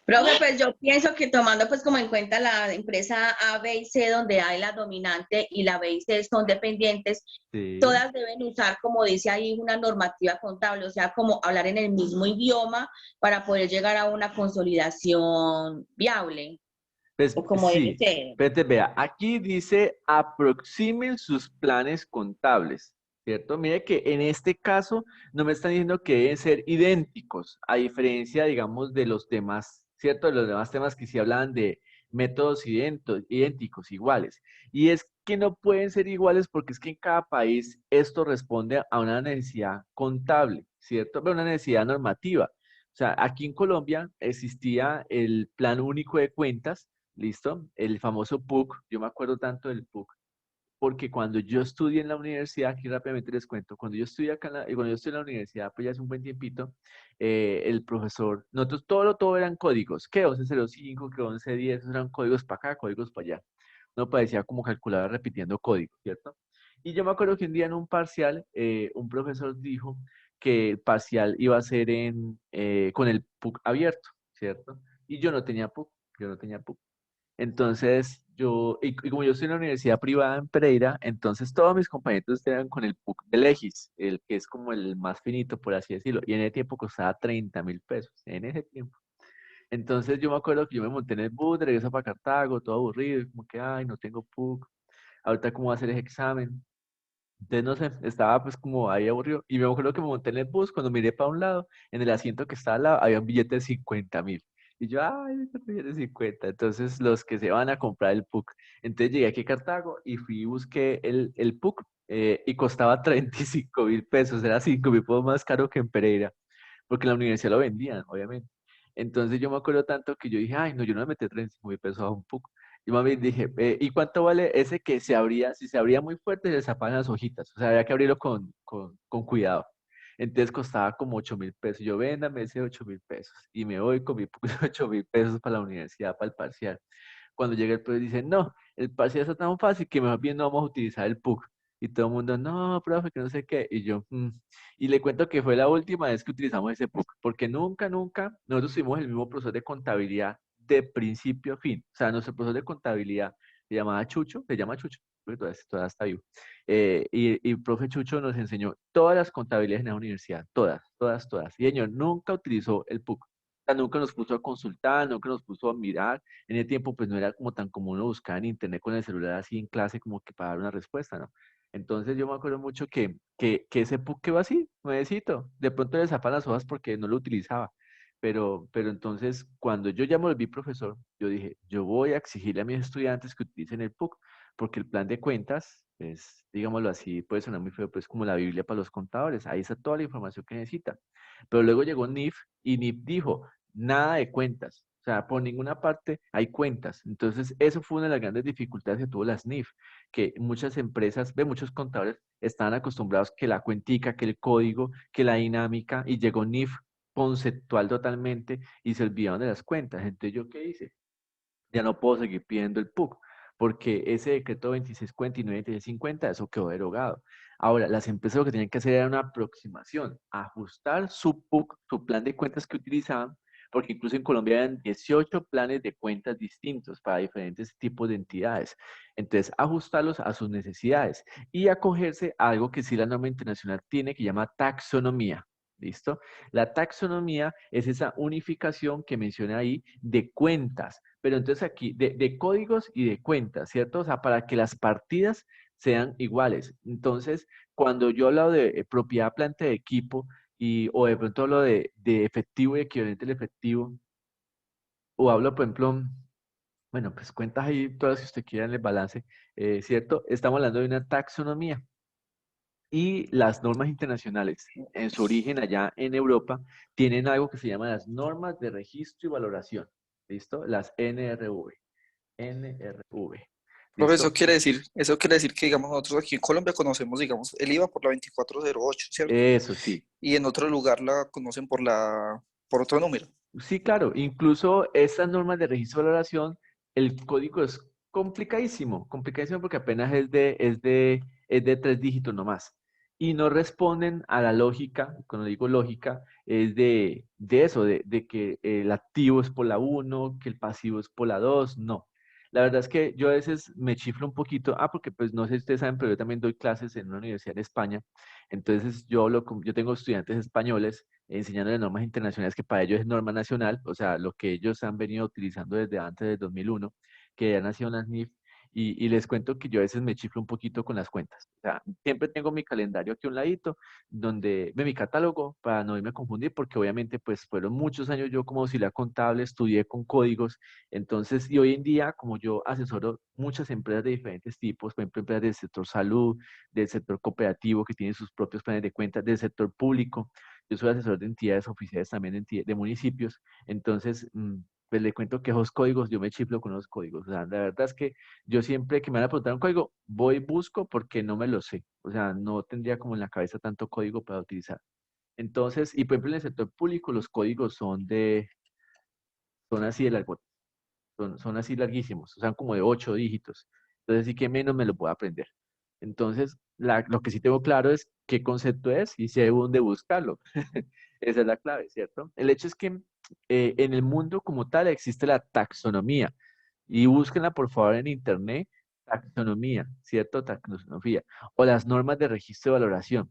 Profe, pues yo pienso que tomando pues como en cuenta la empresa A, B y C, donde hay la dominante y la B y C son dependientes, Sí. todas deben usar, como dice ahí, una normativa contable, o sea, como hablar en el mismo idioma para poder llegar a una consolidación viable, Pues o como debe sí, ser. pero vea, aquí dice aproximen sus planes contables, ¿cierto? Mire que en este caso no me están diciendo que deben ser idénticos, a diferencia, digamos, de los temas, ¿cierto? De los demás temas que sí hablaban de métodos idénticos, iguales. Y es que no pueden ser iguales porque es que en cada país esto responde a una necesidad contable, ¿cierto? Pero una necesidad normativa. O sea, aquí en Colombia existía el Plan Único de Cuentas. ¿Listo? El famoso PUC, yo me acuerdo tanto del PUC, porque cuando yo estudié en la universidad, aquí rápidamente les cuento, cuando yo estudié acá, cuando yo estudié en la universidad, pues ya hace un buen tiempito, el profesor, nosotros todo eran códigos, que 1105, que 1110, eran códigos para acá, códigos para allá. No parecía como calculadora repitiendo códigos, ¿cierto? Y yo me acuerdo que un día en un parcial, un profesor dijo que el parcial iba a ser con el PUC abierto, ¿cierto? Y yo no tenía PUC, yo no tenía PUC. Entonces, y como yo estoy en la universidad privada en Pereira, entonces todos mis compañeros eran con el PUC de Legis, el que es como el más finito, por así decirlo, y en ese tiempo costaba 30.000 pesos, en ese tiempo. Entonces yo me acuerdo que yo me monté en el bus de regreso para Cartago, todo aburrido, y como que, ay, no tengo PUC, ahorita cómo voy a hacer ese examen. Entonces, no sé, estaba pues como ahí aburrido, y me acuerdo que me monté en el bus, cuando miré para un lado, en el asiento que estaba al lado, había un billete de 50.000. Y yo, ay, este billete de 50. Entonces, los que se van a comprar el PUC. Entonces, llegué aquí a Cartago y fui y busqué el PUC y costaba 35.000 pesos. Era 5.000 pesos más caro que en Pereira, porque en la universidad lo vendían, obviamente. Entonces, yo me acuerdo tanto que yo dije, ay, no, yo no me metí 35.000 pesos a un PUC. Y más bien dije, ¿y cuánto vale ese que se abría? Si se abría muy fuerte, se destapaban las hojitas. O sea, había que abrirlo con cuidado. Entonces costaba como 8.000 pesos. Yo, véndame ese 8.000 pesos. Y me voy con mi 8.000 pesos para la universidad, para el parcial. Cuando llega el profesor, dice, no, el parcial está tan fácil que mejor bien no vamos a utilizar el PUC. Y todo el mundo, no, profe, que no sé qué. Y yo, Y le cuento que fue la última vez que utilizamos ese PUC, porque nunca, nosotros tuvimos el mismo profesor de contabilidad de principio a fin. O sea, nuestro profesor de contabilidad se llamaba Chucho, se llama Chucho, porque todavía está vivo. Y el profe Chucho nos enseñó todas las contabilidades en la universidad, todas. Y señor, nunca utilizó el PUC. O sea, nunca nos puso a consultar, nunca nos puso a mirar. En ese tiempo, pues no era como tan común uno buscar en internet con el celular así en clase como que para dar una respuesta, ¿no? Entonces yo me acuerdo mucho que ese PUC quedó así, nuevecito. De pronto le zapan las hojas porque no lo utilizaba. Pero entonces, cuando yo ya me volví profesor, yo dije, yo voy a exigirle a mis estudiantes que utilicen el PUC, porque el plan de cuentas, es, digámoslo así, puede sonar muy feo, pero es como la Biblia para los contadores. Ahí está toda la información que necesita. Pero luego llegó NIF y NIF dijo, nada de cuentas. O sea, por ninguna parte hay cuentas. Entonces, eso fue una de las grandes dificultades que tuvo las NIF, que muchas empresas, muchos contadores estaban acostumbrados que la cuentica, que el código, que la dinámica, y llegó NIF conceptual totalmente y se olvidaron de las cuentas. Entonces, ¿yo qué hice? Ya no puedo seguir pidiendo el PUC, porque ese decreto 2649 y 2650, eso quedó derogado. Ahora, las empresas lo que tenían que hacer era una aproximación, ajustar su PUC, su plan de cuentas que utilizaban, porque incluso en Colombia hay 18 planes de cuentas distintos para diferentes tipos de entidades. Entonces, ajustarlos a sus necesidades y acogerse a algo que sí la norma internacional tiene, que llama taxonomía. ¿Listo? La taxonomía es esa unificación que mencioné ahí de cuentas, pero entonces aquí de códigos y de cuentas, ¿cierto? O sea, para que las partidas sean iguales. Entonces, cuando yo hablo de propiedad planta de equipo o de pronto hablo de efectivo y equivalente al efectivo, o hablo, por ejemplo, bueno, pues cuentas ahí todas si usted quiera en el balance, ¿cierto? Estamos hablando de una taxonomía. Y las normas internacionales, en su origen allá en Europa, tienen algo que se llama las normas de registro y valoración. ¿Listo? Las NRV. NRV. Profe, ¿Listo? eso quiere decir que, digamos, nosotros aquí en Colombia conocemos, digamos, el IVA por la 2408, ¿cierto? Eso sí. Y en otro lugar la conocen por otro número. Sí, claro. Incluso esas normas de registro y valoración, el código es complicadísimo. Complicadísimo porque apenas es de 3 dígitos nomás. Y no responden a la lógica, cuando digo lógica, es de eso, de que el activo es por la 1, que el pasivo es por la 2, no. La verdad es que yo a veces me chiflo un poquito, porque pues no sé si ustedes saben, pero yo también doy clases en una universidad en España. Entonces yo tengo estudiantes españoles enseñando normas internacionales que para ellos es norma nacional, o sea, lo que ellos han venido utilizando desde antes del 2001, que ya nació las NIF, y les cuento que yo a veces me chiflo un poquito con las cuentas. O sea, siempre tengo mi calendario aquí a un ladito, mi catálogo, para no irme a confundir, porque obviamente pues fueron muchos años yo como auxiliar contable, estudié con códigos, entonces, y hoy en día, como yo asesoro muchas empresas de diferentes tipos, por ejemplo, empresas del sector salud, del sector cooperativo que tienen sus propios planes de cuentas, del sector público, yo soy asesor de entidades oficiales también de municipios, entonces, pues le cuento que esos códigos, yo me chiflo con los códigos. O sea, la verdad es que yo siempre que me van a preguntar un código, voy y busco porque no me lo sé. O sea, no tendría como en la cabeza tanto código para utilizar. Entonces, y por ejemplo en el sector público los códigos son así de largos, son así larguísimos, o sea, como de 8 dígitos. Entonces sí que menos me lo puedo aprender. Entonces, lo que sí tengo claro es qué concepto es y sé dónde buscarlo. Esa es la clave, ¿cierto? El hecho es que en el mundo como tal existe la taxonomía y búsquenla por favor en internet, taxonomía, ¿cierto? Taxonomía o las normas de registro de valoración.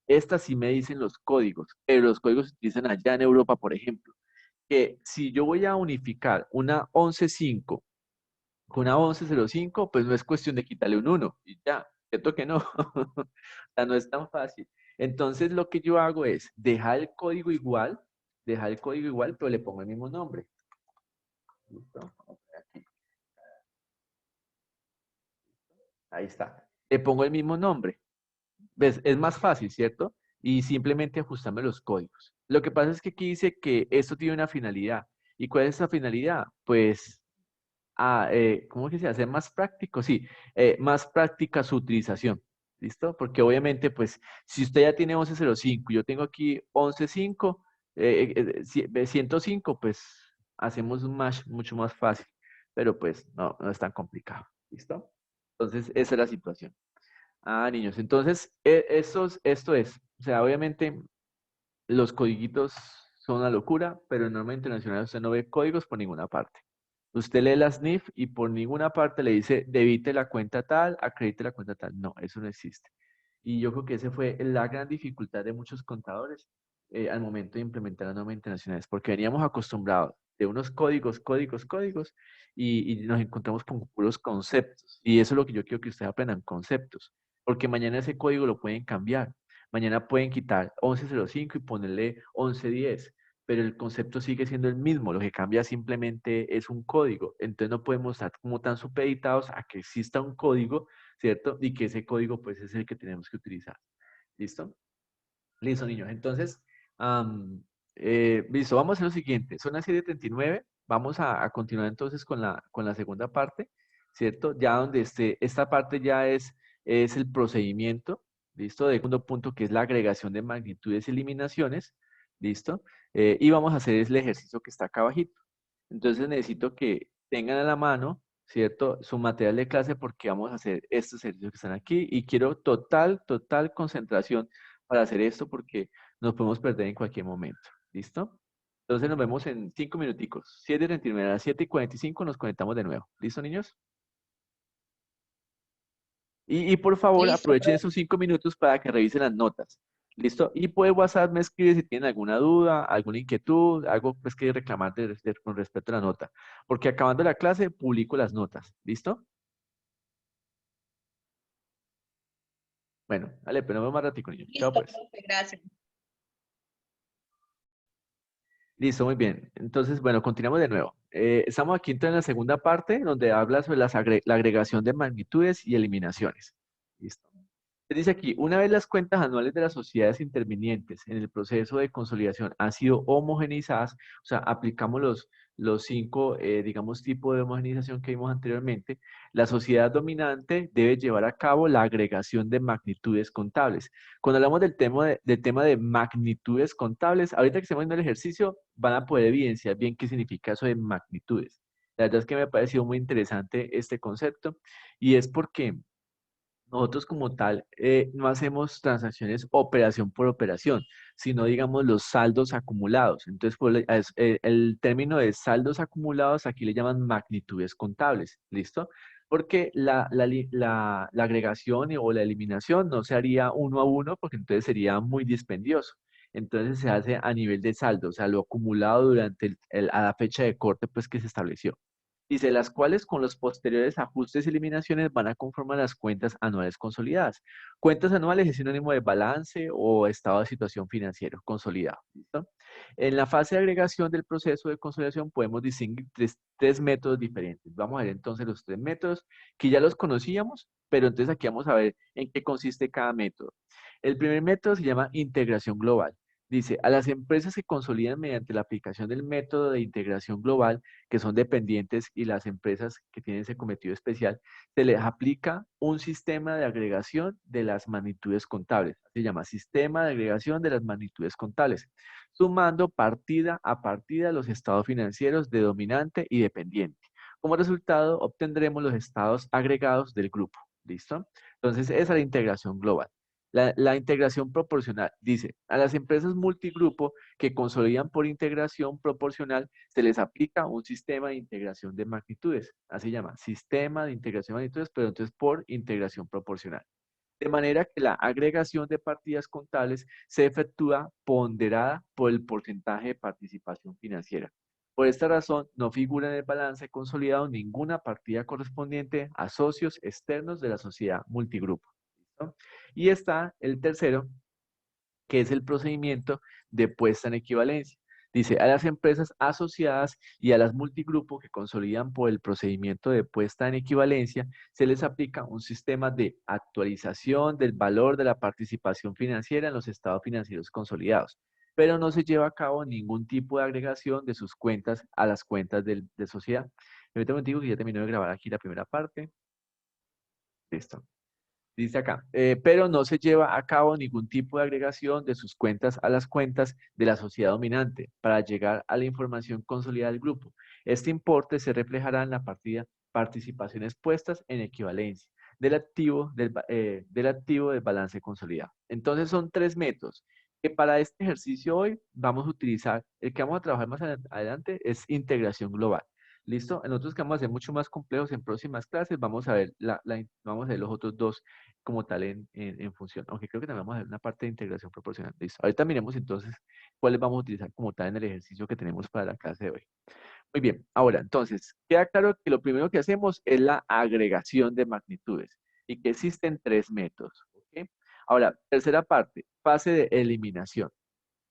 Estas sí me dicen los códigos, pero los códigos se utilizan allá en Europa, por ejemplo, que si yo voy a unificar una 11.5 con una 11.05, pues no es cuestión de quitarle un 1 y ya, ¿cierto que no? O sea, no es tan fácil. Entonces lo que yo hago es dejar el código igual, pero le pongo el mismo nombre. ¿Listo? Aquí. Ahí está. Le pongo el mismo nombre. ¿Ves? Es más fácil, ¿cierto? Y simplemente ajustarme los códigos. Lo que pasa es que aquí dice que esto tiene una finalidad. ¿Y cuál es esa finalidad? Pues ¿cómo que se hace más práctico? Sí, más práctica su utilización. ¿Listo? Porque obviamente, pues, si usted ya tiene 11.05 y yo tengo aquí 11.5, 105, pues hacemos un match mucho más fácil. Pero pues no es tan complicado. ¿Listo? Entonces, esa es la situación. Niños, entonces, esto es. O sea, obviamente, los codiguitos son una locura, pero en norma internacional usted no ve códigos por ninguna parte. Usted lee la SNIF y por ninguna parte le dice debite la cuenta tal, acredite la cuenta tal. No, eso no existe. Y yo creo que esa fue la gran dificultad de muchos contadores al momento de implementar las normas internacionales, porque veníamos acostumbrados de unos códigos, y nos encontramos con puros conceptos. Y eso es lo que yo quiero que ustedes aprendan, conceptos, porque mañana ese código lo pueden cambiar. Mañana pueden quitar 11.05 y ponerle 11.10, pero el concepto sigue siendo el mismo, lo que cambia simplemente es un código. Entonces no podemos estar como tan supeditados a que exista un código, ¿cierto? Y que ese código pues es el que tenemos que utilizar. ¿Listo? Listo, niños. Entonces, listo, vamos a hacer lo siguiente. Son las 7:39. Vamos a continuar entonces con la segunda parte, ¿cierto? Ya donde esta parte ya es el procedimiento, ¿listo? De segundo punto, que es la agregación de magnitudes y eliminaciones, ¿listo? Y vamos a hacer el ejercicio que está acá abajito. Entonces necesito que tengan a la mano, ¿cierto? Su material de clase porque vamos a hacer estos ejercicios que están aquí y quiero total concentración para hacer esto porque nos podemos perder en cualquier momento. ¿Listo? Entonces nos vemos en 5 minuticos. 7:39, a las 7:45 nos conectamos de nuevo. ¿Listo, niños? Y por favor, Listo, aprovechen profe. esos 5 minutos para que revisen las notas. ¿Listo? Y por WhatsApp me escribe si tienen alguna duda, alguna inquietud, algo pues, que reclamar con respecto a la nota. Porque acabando la clase, publico las notas. ¿Listo? Bueno, vale, pero nos vemos más ratico, niños. Chao, Listo, pues. profe, gracias. Listo, muy bien. Entonces, bueno, continuamos de nuevo. Estamos aquí entonces en la segunda parte donde habla sobre la agregación de magnitudes y eliminaciones. Listo. Dice aquí, una vez las cuentas anuales de las sociedades intervinientes en el proceso de consolidación han sido homogeneizadas, o sea, aplicamos los 5, digamos, tipos de homogeneización que vimos anteriormente, la sociedad dominante debe llevar a cabo la agregación de magnitudes contables. Cuando hablamos del tema de magnitudes contables, ahorita que estamos viendo el ejercicio, van a poder evidenciar bien qué significa eso de magnitudes. La verdad es que me ha parecido muy interesante este concepto y es porque nosotros como tal no hacemos transacciones operación por operación, sino digamos los saldos acumulados. Entonces, el término de saldos acumulados aquí le llaman magnitudes contables, ¿listo? Porque la agregación o la eliminación no se haría uno a uno porque entonces sería muy dispendioso. Entonces se hace a nivel de saldo, o sea, lo acumulado durante a la fecha de corte pues que se estableció. Dice, las cuales con los posteriores ajustes y eliminaciones van a conformar las cuentas anuales consolidadas. Cuentas anuales es sinónimo de balance o estado de situación financiero consolidado. ¿Listo? En la fase de agregación del proceso de consolidación podemos distinguir tres métodos diferentes. Vamos a ver entonces los 3 métodos que ya los conocíamos, pero entonces aquí vamos a ver en qué consiste cada método. El primer método se llama integración global. Dice, a las empresas que consolidan mediante la aplicación del método de integración global, que son dependientes y las empresas que tienen ese cometido especial, se les aplica un sistema de agregación de las magnitudes contables. Se llama sistema de agregación de las magnitudes contables, sumando partida a partida los estados financieros de dominante y dependiente. Como resultado, obtendremos los estados agregados del grupo. ¿Listo? Entonces, esa es la integración global. La integración proporcional dice, a las empresas multigrupo que consolidan por integración proporcional se les aplica un sistema de integración de magnitudes, así se llama, sistema de integración de magnitudes, pero entonces por integración proporcional. De manera que la agregación de partidas contables se efectúa ponderada por el porcentaje de participación financiera. Por esta razón, no figura en el balance consolidado ninguna partida correspondiente a socios externos de la sociedad multigrupo. ¿Listo? Y está el tercero, que es el procedimiento de puesta en equivalencia. Dice, a las empresas asociadas y a las multigrupos que consolidan por el procedimiento de puesta en equivalencia, se les aplica un sistema de actualización del valor de la participación financiera en los estados financieros consolidados, pero no se lleva a cabo ningún tipo de agregación de sus cuentas a las cuentas de sociedad. Permítame un momentico que ya terminó de grabar aquí la primera parte. Listo. Dice acá, pero no se lleva a cabo ningún tipo de agregación de sus cuentas a las cuentas de la sociedad dominante para llegar a la información consolidada del grupo. Este importe se reflejará en la partida participaciones puestas en equivalencia del activo del balance consolidado. Entonces son 3 métodos que para este ejercicio hoy vamos a utilizar. El que vamos a trabajar más adelante es integración global. ¿Listo? En otros que vamos a hacer mucho más complejos en próximas clases, vamos a ver, vamos a ver los otros dos como tal en función. Aunque creo que también vamos a ver una parte de integración proporcional. Listo. Ahorita miremos entonces cuáles vamos a utilizar como tal en el ejercicio que tenemos para la clase de hoy. Muy bien. Ahora, entonces, queda claro que lo primero que hacemos es la agregación de magnitudes y que existen 3 métodos. ¿Ok? Ahora, tercera parte, fase de eliminación.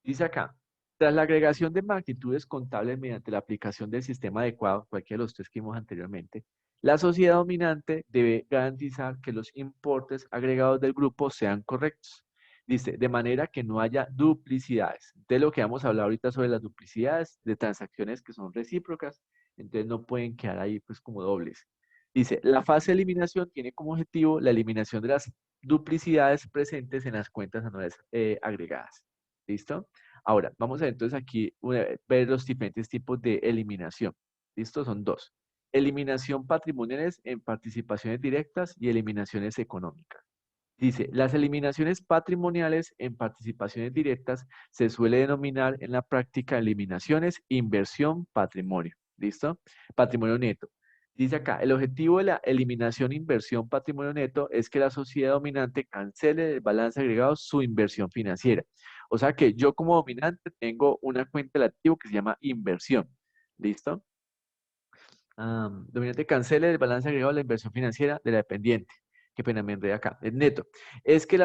Dice acá, tras la agregación de magnitudes contables mediante la aplicación del sistema adecuado, cualquiera de los 3 que vimos anteriormente, la sociedad dominante debe garantizar que los importes agregados del grupo sean correctos. Dice, de manera que no haya duplicidades. Entonces, lo que vamos a hablar ahorita sobre las duplicidades de transacciones que son recíprocas, entonces no pueden quedar ahí pues como dobles. Dice, la fase de eliminación tiene como objetivo la eliminación de las duplicidades presentes en las cuentas anuales agregadas. ¿Listo? Ahora, vamos a ver entonces aquí ver los diferentes tipos de eliminación. ¿Listo? Son 2. Eliminación patrimoniales en participaciones directas y eliminaciones económicas. Dice, las eliminaciones patrimoniales en participaciones directas se suele denominar en la práctica eliminaciones inversión patrimonio. ¿Listo? Patrimonio neto. Dice acá, el objetivo de la eliminación inversión patrimonio neto es que la sociedad dominante cancele del balance agregado su inversión financiera. O sea que yo como dominante tengo una cuenta del activo que se llama inversión. ¿Listo? Dominante cancele el balance agregado de la inversión financiera de la dependiente. Qué pena, me enredé acá. Es neto. Es que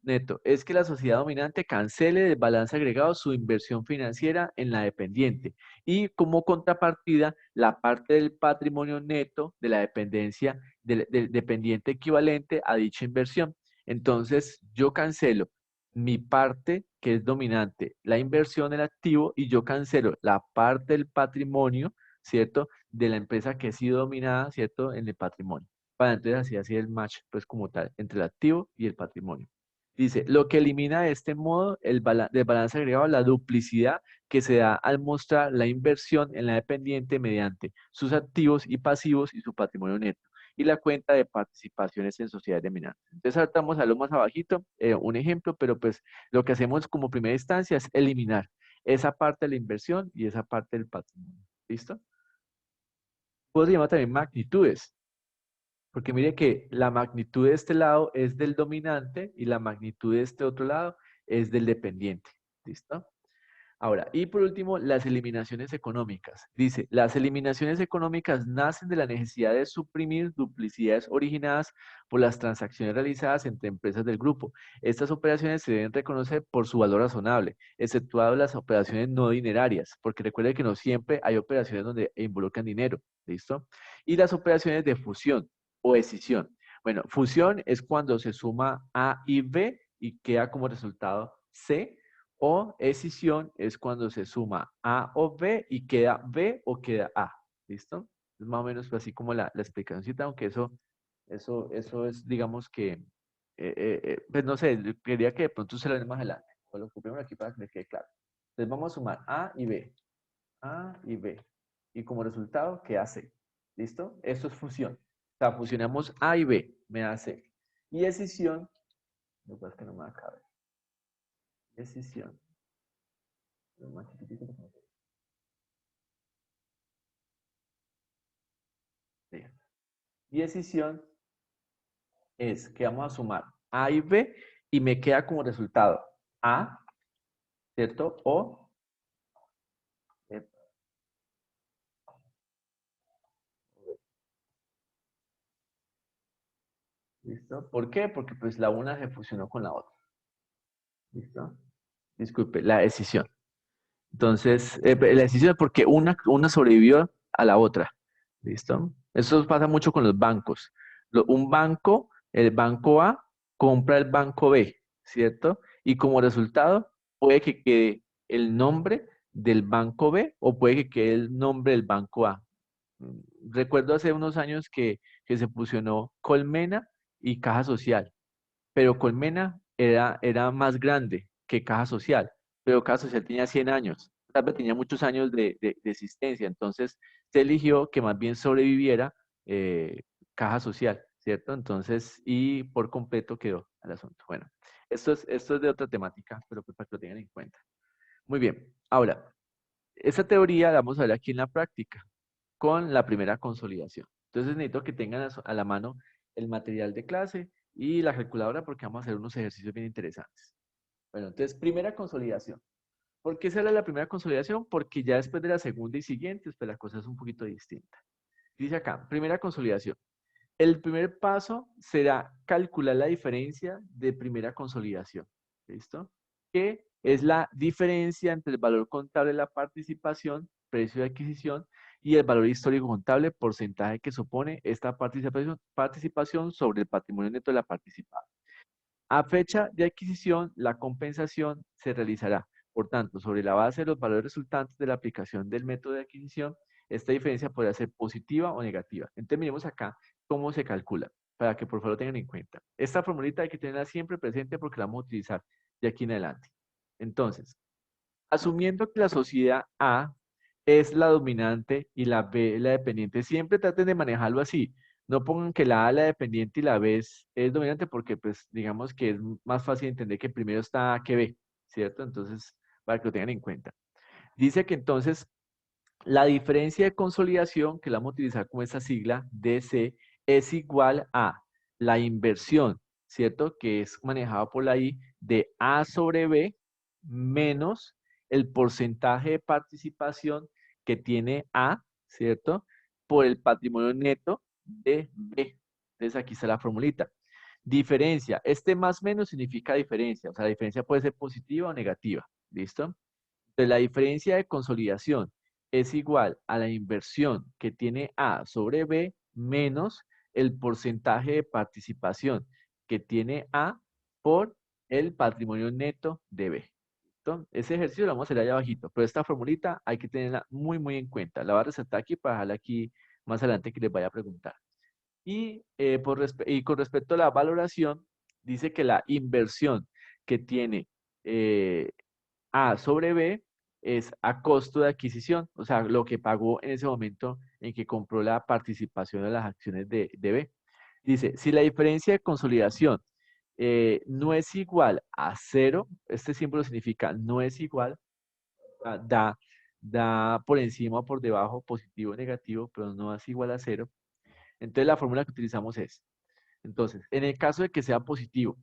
neto. Es que la sociedad dominante cancele del balance agregado su inversión financiera en la dependiente. Y como contrapartida, la parte del patrimonio neto de la dependencia del dependiente equivalente a dicha inversión. Entonces, yo cancelo mi parte que es dominante, la inversión del activo, y yo cancelo la parte del patrimonio, ¿cierto? De la empresa que ha sido dominada, ¿cierto? En el patrimonio. Para entonces así el match, pues como tal, entre el activo y el patrimonio. Dice, lo que elimina de este modo del balance agregado la duplicidad que se da al mostrar la inversión en la dependiente mediante sus activos y pasivos y su patrimonio neto y la cuenta de participaciones en sociedades dominantes. Entonces ahora vamos a lo más abajito, un ejemplo, pero pues lo que hacemos como primera instancia es eliminar esa parte de la inversión y esa parte del patrimonio. ¿Listo? Puedo llamar también magnitudes, porque mire que la magnitud de este lado es del dominante y la magnitud de este otro lado es del dependiente. ¿Listo? Ahora, y por último, las eliminaciones económicas. Dice, las eliminaciones económicas nacen de la necesidad de suprimir duplicidades originadas por las transacciones realizadas entre empresas del grupo. Estas operaciones se deben reconocer por su valor razonable, exceptuado las operaciones no dinerarias, porque recuerde que no siempre hay operaciones donde involucran dinero. ¿Listo? Y las operaciones de fusión o escisión. Bueno, fusión es cuando se suma A y B y queda como resultado C. O escisión es cuando se suma A o B y queda B o queda A. ¿Listo? Es más o menos así como la explicacióncita, aunque eso es, digamos que, pues no sé, quería que de pronto se lo den más adelante. O lo copiamos aquí para que les quede claro. Entonces vamos a sumar A y B. A y B. Y como resultado queda C. ¿Listo? Esto es fusión. O sea, fusionamos A y B, me da C. Y escisión, lo que pasa es que no me va a caber. Escisión. Lo más chiquitito que se me quede. Bien. Y escisión es que vamos a sumar A y B y me queda como resultado A, ¿cierto? O, ¿listo? ¿Por qué? Porque pues la una se fusionó con la otra. ¿Listo? Disculpe, la escisión. Entonces, la decisión es porque una sobrevivió a la otra. ¿Listo? Eso pasa mucho con los bancos. Un banco, el banco A, compra el banco B, ¿cierto? Y como resultado, puede que quede el nombre del banco B o puede que quede el nombre del banco A. Recuerdo hace unos años que se fusionó Colmena y Caja Social, pero Colmena era más grande que Caja Social, pero Caja Social tenía 100 años, tal vez tenía muchos años de existencia, entonces se eligió que más bien sobreviviera Caja Social, ¿cierto? Entonces, y por completo quedó el asunto. Bueno, esto es de otra temática, pero pues para que lo tengan en cuenta. Muy bien, ahora, esta teoría la vamos a ver aquí en la práctica, con la primera consolidación. Entonces necesito que tengan a la mano el material de clase y la calculadora porque vamos a hacer unos ejercicios bien interesantes. Bueno, entonces, primera consolidación. ¿Por qué será la primera consolidación? Porque ya después de la segunda y siguientes, pues la cosa es un poquito distinta. Dice acá, primera consolidación. El primer paso será calcular la diferencia de primera consolidación. ¿Listo? Que es la diferencia entre el valor contable de la participación, precio de adquisición, y el valor histórico contable, porcentaje que supone esta participación sobre el patrimonio neto de la participada. A fecha de adquisición, la compensación se realizará. Por tanto, sobre la base de los valores resultantes de la aplicación del método de adquisición, esta diferencia podrá ser positiva o negativa. Entonces, miremos acá cómo se calcula, para que por favor lo tengan en cuenta. Esta formulita hay que tenerla siempre presente porque la vamos a utilizar de aquí en adelante. Entonces, asumiendo que la sociedad A es la dominante y la B la dependiente, siempre traten de manejarlo así. No pongan que la A es la dependiente y la B es dominante porque, pues, digamos que es más fácil entender que primero está A que B, ¿cierto? Entonces, para que lo tengan en cuenta. Dice que entonces la diferencia de consolidación, que la vamos a utilizar como esa sigla, DC, es igual a la inversión, ¿cierto? Que es manejado por la I de A sobre B menos el porcentaje de participación que tiene A, ¿cierto? Por el patrimonio neto de B. Entonces aquí está la formulita. Diferencia. Este más menos significa diferencia. O sea, la diferencia puede ser positiva o negativa. ¿Listo? Entonces, la diferencia de consolidación es igual a la inversión que tiene A sobre B menos el porcentaje de participación que tiene A por el patrimonio neto de B. ¿Listo? Ese ejercicio lo vamos a hacer allá abajito, pero esta formulita hay que tenerla muy, muy en cuenta. La voy a resaltar aquí para dejarla aquí más adelante que les vaya a preguntar. Y, con respecto a la valoración, dice que la inversión que tiene A sobre B es a costo de adquisición, o sea, lo que pagó en ese momento en que compró la participación de las acciones de B. Dice, si la diferencia de consolidación no es igual a cero, este símbolo significa no es igual, da por encima o por debajo, positivo o negativo, pero no es igual a cero. Entonces la fórmula que utilizamos es, entonces, en el caso de que sea positivo,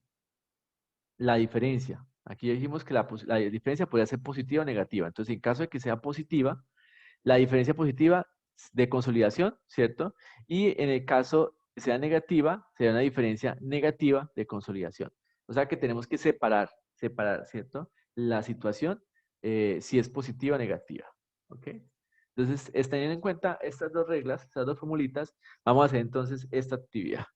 la diferencia, aquí dijimos que la diferencia podría ser positiva o negativa. Entonces, en caso de que sea positiva, la diferencia positiva de consolidación, ¿cierto? Y en el caso que sea negativa, será una diferencia negativa de consolidación. O sea que tenemos que separar, ¿cierto? La situación, si es positiva o negativa. ¿Ok? Entonces, teniendo en cuenta estas dos reglas, estas dos formulitas, vamos a hacer entonces esta actividad.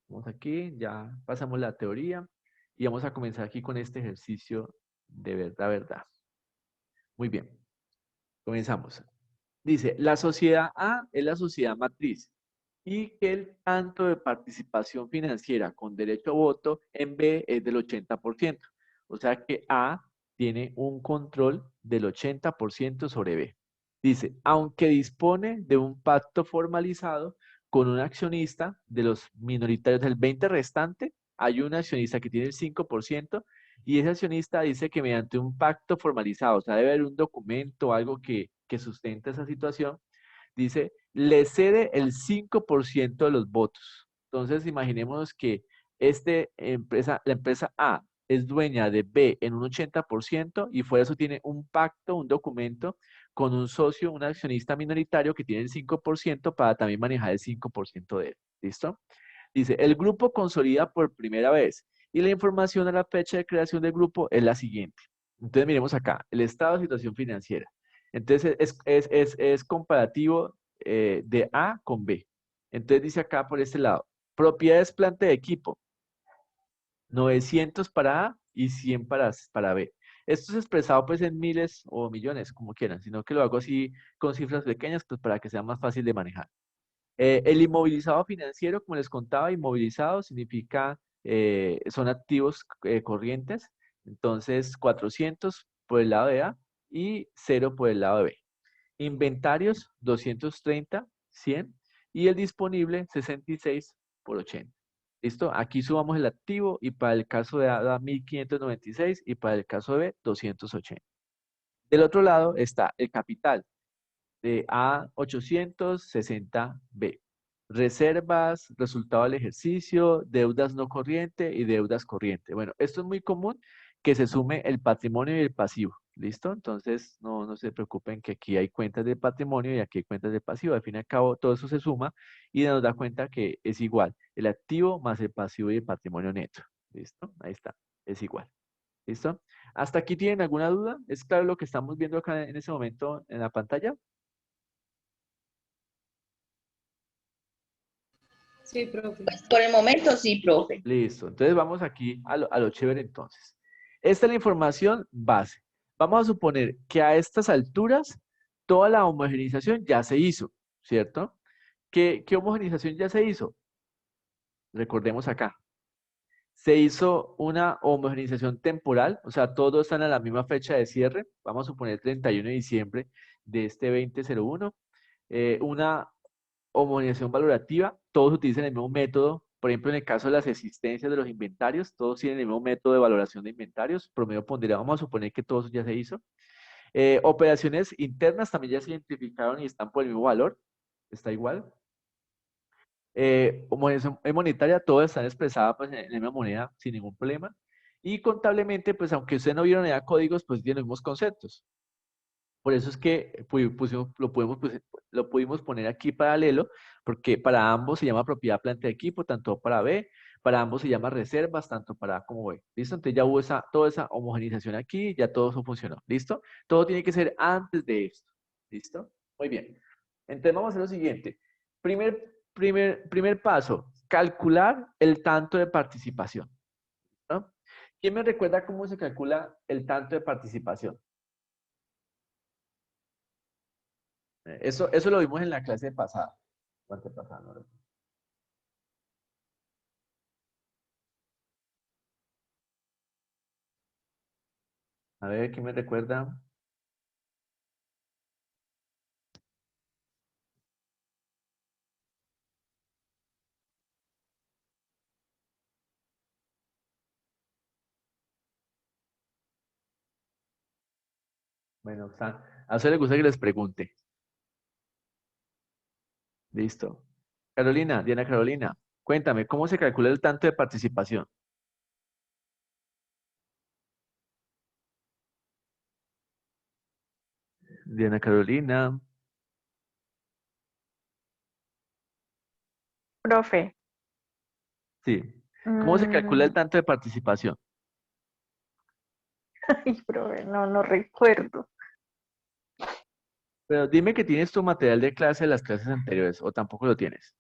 Vamos aquí, ya pasamos la teoría y vamos a comenzar aquí con este ejercicio de verdad, verdad. Muy bien, comenzamos. Dice, la sociedad A es la sociedad matriz y que el tanto de participación financiera con derecho a voto en B es del 80%. O sea que A tiene un control del 80% sobre B. Dice, aunque dispone de un pacto formalizado con un accionista de los minoritarios del 20 restante, hay un accionista que tiene el 5% y ese accionista dice que mediante un pacto formalizado, o sea, debe haber un documento, algo que sustenta esa situación, dice, le cede el 5% de los votos. Entonces, imaginemos que la empresa A es dueña de B en un 80% y fuera eso tiene un pacto, un documento con un socio, un accionista minoritario que tiene el 5% para también manejar el 5% de él. ¿Listo? Dice, el grupo consolida por primera vez y la información a la fecha de creación del grupo es la siguiente. Entonces, miremos acá, el estado de situación financiera. Entonces, es comparativo de A con B. Entonces, dice acá por este lado, propiedades, planta de equipo, 900 para A y 100 para B. Esto es expresado pues en miles o millones, como quieran, sino que lo hago así con cifras pequeñas pues, para que sea más fácil de manejar. El inmovilizado financiero, como les contaba, inmovilizado significa, son activos corrientes, entonces 400 por el lado de A y 0 por el lado de B. Inventarios 230, 100 y el disponible 66 por 80. ¿Listo? Aquí subamos el activo y para el caso de A da 1596 y para el caso de B 280. Del otro lado está el capital de A860B. Reservas, resultado del ejercicio, deudas no corriente y deudas corriente. Bueno, esto es muy común que se sume el patrimonio y el pasivo. ¿Listo? Entonces, no se preocupen que aquí hay cuentas de patrimonio y aquí hay cuentas de pasivo. Al fin y al cabo, todo eso se suma y nos da cuenta que es igual. El activo más el pasivo y el patrimonio neto. ¿Listo? Ahí está. Es igual. ¿Listo? ¿Hasta aquí tienen alguna duda? ¿Es claro lo que estamos viendo acá en ese momento en la pantalla? Sí, profe. Pues por el momento sí, profe. Listo. Entonces vamos aquí a lo chévere entonces. Esta es la información base. Vamos a suponer que a estas alturas toda la homogeneización ya se hizo, ¿cierto? ¿Qué homogeneización ya se hizo? Recordemos acá. Se hizo una homogeneización temporal, o sea, todos están a la misma fecha de cierre. Vamos a suponer 31 de diciembre de este 2001. Una homogeneización valorativa, todos utilizan el mismo método. Por ejemplo, en el caso de las existencias de los inventarios, todos tienen el mismo método de valoración de inventarios, promedio ponderado, vamos a suponer que todo eso ya se hizo. Operaciones internas también ya se identificaron y están por el mismo valor, está igual. Homogeneización monetaria, todas están expresadas pues, en la misma moneda sin ningún problema. Y contablemente, pues aunque ustedes no vieron ya códigos, pues tienen los mismos conceptos. Por eso es que lo pudimos poner aquí paralelo, porque para ambos se llama propiedad planta de equipo, tanto para B, para ambos se llama reservas, tanto para A como B. ¿Listo? Entonces ya hubo toda esa homogenización aquí, ya todo eso funcionó. ¿Listo? Todo tiene que ser antes de esto. ¿Listo? Muy bien. Entonces vamos a hacer lo siguiente. Primer paso, calcular el tanto de participación. ¿No? ¿Quién me recuerda cómo se calcula el tanto de participación? Eso lo vimos en la clase pasada. O antepasada, no recuerdo. A ver, ¿quién me recuerda? Bueno, a usted le gusta que les pregunte. Listo. Carolina, Diana Carolina, cuéntame, ¿cómo se calcula el tanto de participación? Diana Carolina, Profe, sí. ¿Cómo se calcula el mm, tanto de participación? ay, profe, no recuerdo. Pero dime que tienes tu material de clase de las clases anteriores, o tampoco lo tienes.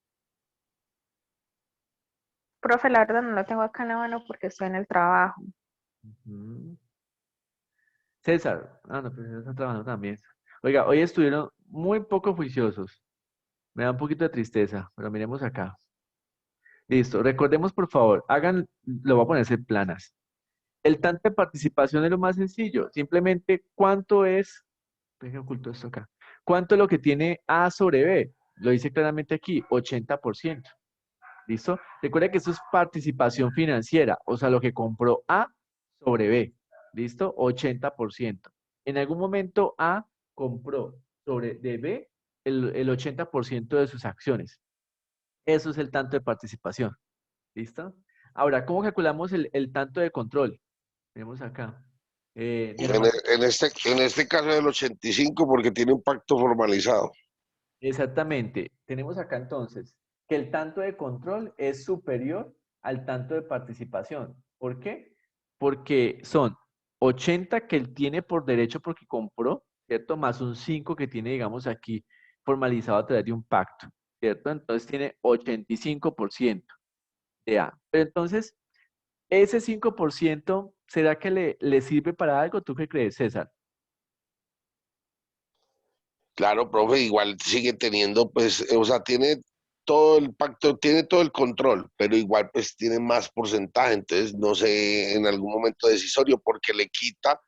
Profe, la verdad no lo tengo acá en la mano porque estoy en el trabajo. Ujú. César, no, pero César está trabajando también. Oiga, hoy estuvieron muy poco juiciosos. Me da un poquito de tristeza, pero miremos acá. Listo, recordemos por favor, lo voy a ponerse en planas. El tanto de participación es lo más sencillo. Simplemente, ¿cuánto es? Deje oculto esto acá. ¿Cuánto es lo que tiene A sobre B? Lo dice claramente aquí, 80%. ¿Listo? Recuerda que esto es participación financiera, o sea, lo que compró A sobre B. ¿Listo? 80%. En algún momento A compró de B el 80% de sus acciones. Eso es el tanto de participación. ¿Listo? Ahora, ¿cómo calculamos el tanto de control? Tenemos acá. Diana En, María. en este caso del 85 porque tiene un pacto formalizado. Exactamente. Tenemos acá entonces que el tanto de control es superior al tanto de participación. ¿Por qué? Porque son 80 que él tiene por derecho porque compró, ¿cierto? Más un 5 que tiene, digamos, aquí formalizado a través de un pacto, ¿cierto? Entonces tiene 85% de A. Pero entonces, ese 5%, ¿será que le sirve para algo? ¿Tú qué crees, César? Claro, profe, igual sigue teniendo, pues, o sea, tiene todo el pacto, tiene todo el control, pero igual pues tiene más porcentaje, entonces no sé, en algún momento decisorio, porque le quita,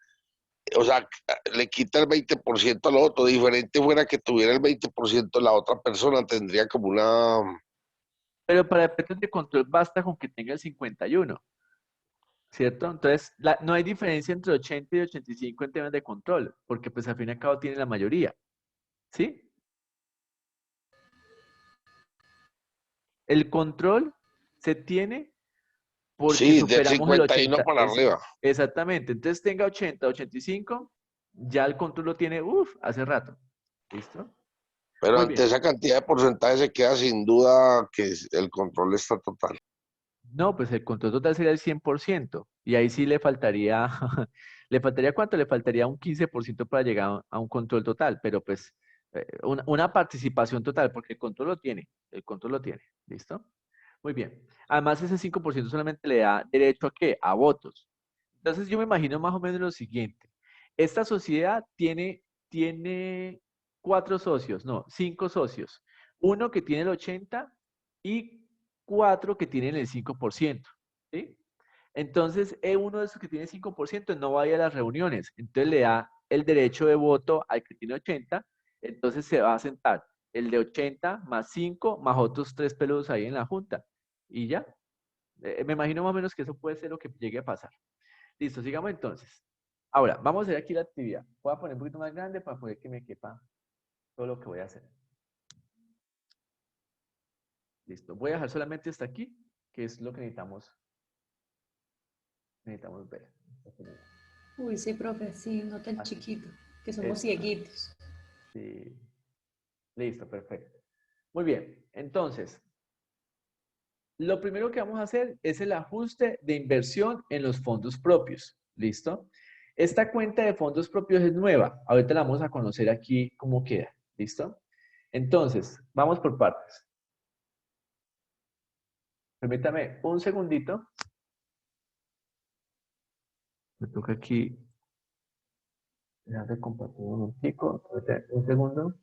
o sea, le quita el 20% al otro, diferente fuera que tuviera el 20% la otra persona, tendría como una, Pero para efectos de control basta con que tenga el 51, ¿cierto? Entonces, no hay diferencia entre 80 y 85 en temas de control, porque pues al fin y al cabo tiene la mayoría, ¿sí? El control se tiene porque sí, del superamos el 51 80. para arriba. Exactamente. Entonces tenga 80, 85, ya el control lo tiene, hace rato. ¿Listo? Pero Muy ante bien. esa cantidad de porcentaje se queda sin duda que el control está total. No, pues el control total sería el 100%. Y ahí sí le faltaría, ¿le faltaría cuánto? Le faltaría un 15% para llegar a un control total, pero pues una participación total, porque el control lo tiene. ¿Listo? Muy bien. Además, ese 5% solamente le da derecho a qué? A votos. Entonces yo me imagino más o menos lo siguiente. Esta sociedad tiene 4 socios, no, 5 socios. Uno que tiene el 80 y 4 que tienen el 5%. ¿Sí? Entonces, uno de esos que tiene 5% no va a ir a las reuniones. Entonces le da el derecho de voto al que tiene 80. Entonces se va a sentar el de 80 más 5 más otros 3 peludos ahí en la junta. Y ya. Me imagino más o menos que eso puede ser lo que llegue a pasar. Listo, sigamos entonces. Ahora, vamos a hacer aquí la actividad. Voy a poner un poquito más grande para poder que me quepa todo lo que voy a hacer. Listo. Voy a dejar solamente hasta aquí, que es lo que necesitamos ver. Uy, sí, profe, sí, no tan Así. chiquito, que somos Eso. cieguitos. Sí. Listo, perfecto. Muy bien. Entonces, lo primero que vamos a hacer es el ajuste de inversión en los fondos propios. ¿Listo? Esta cuenta de fondos propios es nueva. Ahorita la vamos a conocer aquí cómo queda. ¿Listo? Entonces, vamos por partes. Permítame un segundito. Me toca aquí. Dejar de compartir un momentico. Un segundo.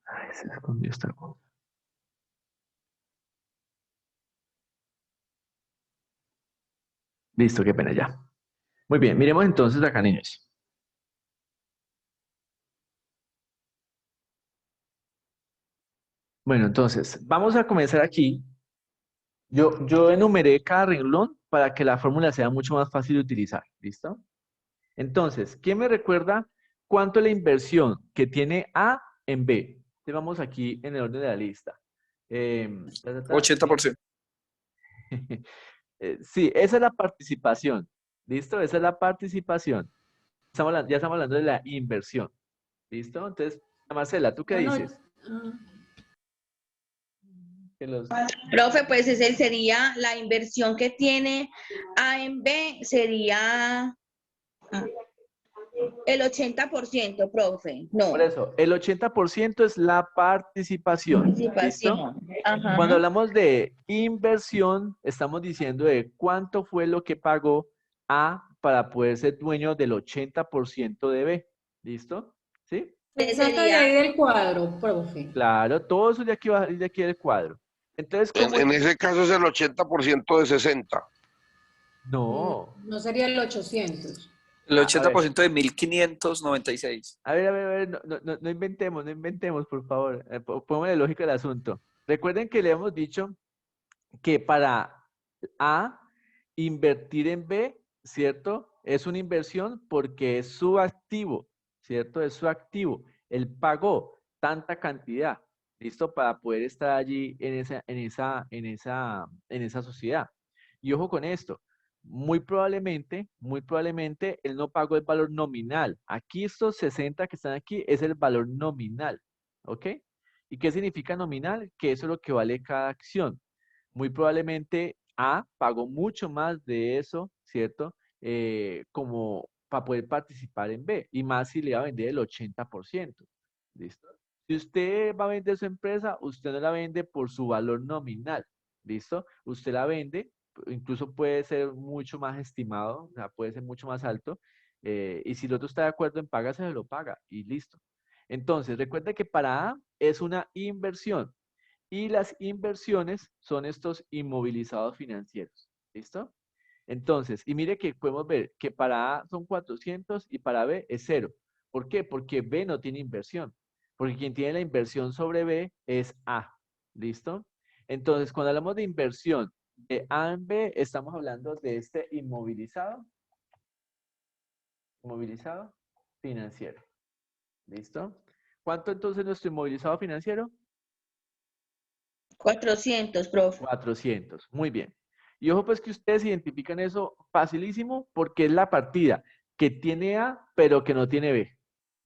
Ay, se escondió esta cosa. Listo, qué pena ya. Muy bien, miremos entonces acá, niños. Bueno, entonces, vamos a comenzar aquí. Yo enumeré cada renglón para que la fórmula sea mucho más fácil de utilizar. ¿Listo? Entonces, ¿quién me recuerda cuánto es la inversión que tiene A en B? Entonces, vamos aquí en el orden de la lista. Ta, ta, ta. 80%. Sí, esa es la participación. ¿Listo? Esa es la participación. Ya estamos hablando de la inversión. ¿Listo? Entonces, Marcela, ¿tú qué No, no, dices? Que los... Profe, pues ese sería la inversión que tiene A en B, sería el 80%, profe. No, Por eso, el 80% es la participación. ¿Listo? participación. Cuando Ajá. hablamos de inversión, estamos diciendo de cuánto fue lo que pagó A para poder ser dueño del 80% de B. ¿Listo? ¿Sí? Saca de ahí del cuadro, profe. Claro, todo eso de aquí va de aquí del cuadro. Entonces, ¿cómo? En ese caso es el 80% de 60. No. No sería el 800. El A ver. 80% de 1596. A ver, no inventemos, por favor. Pongámosle lógica al asunto. Recuerden que le hemos dicho que para A, invertir en B, ¿cierto? Es una inversión porque es su activo, ¿cierto? Es su activo. Él pagó tanta cantidad, ¿listo? Para poder estar allí en esa sociedad. Y ojo con esto, muy probablemente, él no pagó el valor nominal. Aquí estos 60 que están aquí es el valor nominal, ¿ok? ¿Y qué significa nominal? Que eso es lo que vale cada acción. Muy probablemente A pagó mucho más de eso, ¿cierto? Como para poder participar en B, y más si le va a vender el 80%. ¿Listo? Si usted va a vender su empresa, usted no la vende por su valor nominal. ¿Listo? Usted la vende, incluso puede ser mucho más estimado, o sea, puede ser mucho más alto, y si el otro está de acuerdo en pagarse, se lo paga y listo. Entonces, recuerda que para A es una inversión. Y las inversiones son estos inmovilizados financieros. ¿Listo? Entonces, y mire que podemos ver que para A son 400 y para B es 0. ¿Por qué? Porque B no tiene inversión. Porque quien tiene la inversión sobre B es A. ¿Listo? Entonces, cuando hablamos de inversión de A en B, estamos hablando de este inmovilizado financiero. ¿Listo? ¿Cuánto entonces nuestro inmovilizado financiero? 400, profe. 400. Muy bien. Y ojo pues que ustedes identifican eso facilísimo porque es la partida que tiene A pero que no tiene B.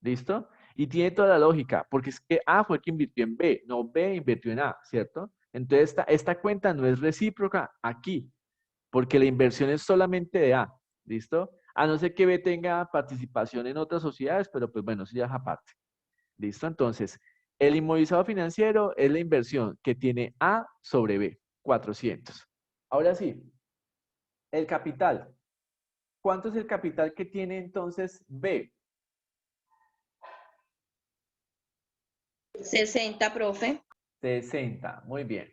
¿Listo? Y tiene toda la lógica porque es que A fue el que invirtió en B, no B invirtió en A, ¿cierto? Entonces esta cuenta no es recíproca aquí porque la inversión es solamente de A. ¿Listo? A no ser que B tenga participación en otras sociedades, pero pues bueno, eso ya es aparte. ¿Listo? Entonces, el inmovilizado financiero es la inversión que tiene A sobre B, 400. Ahora sí, el capital. ¿Cuánto es el capital que tiene entonces B? 60, profe. 60, muy bien.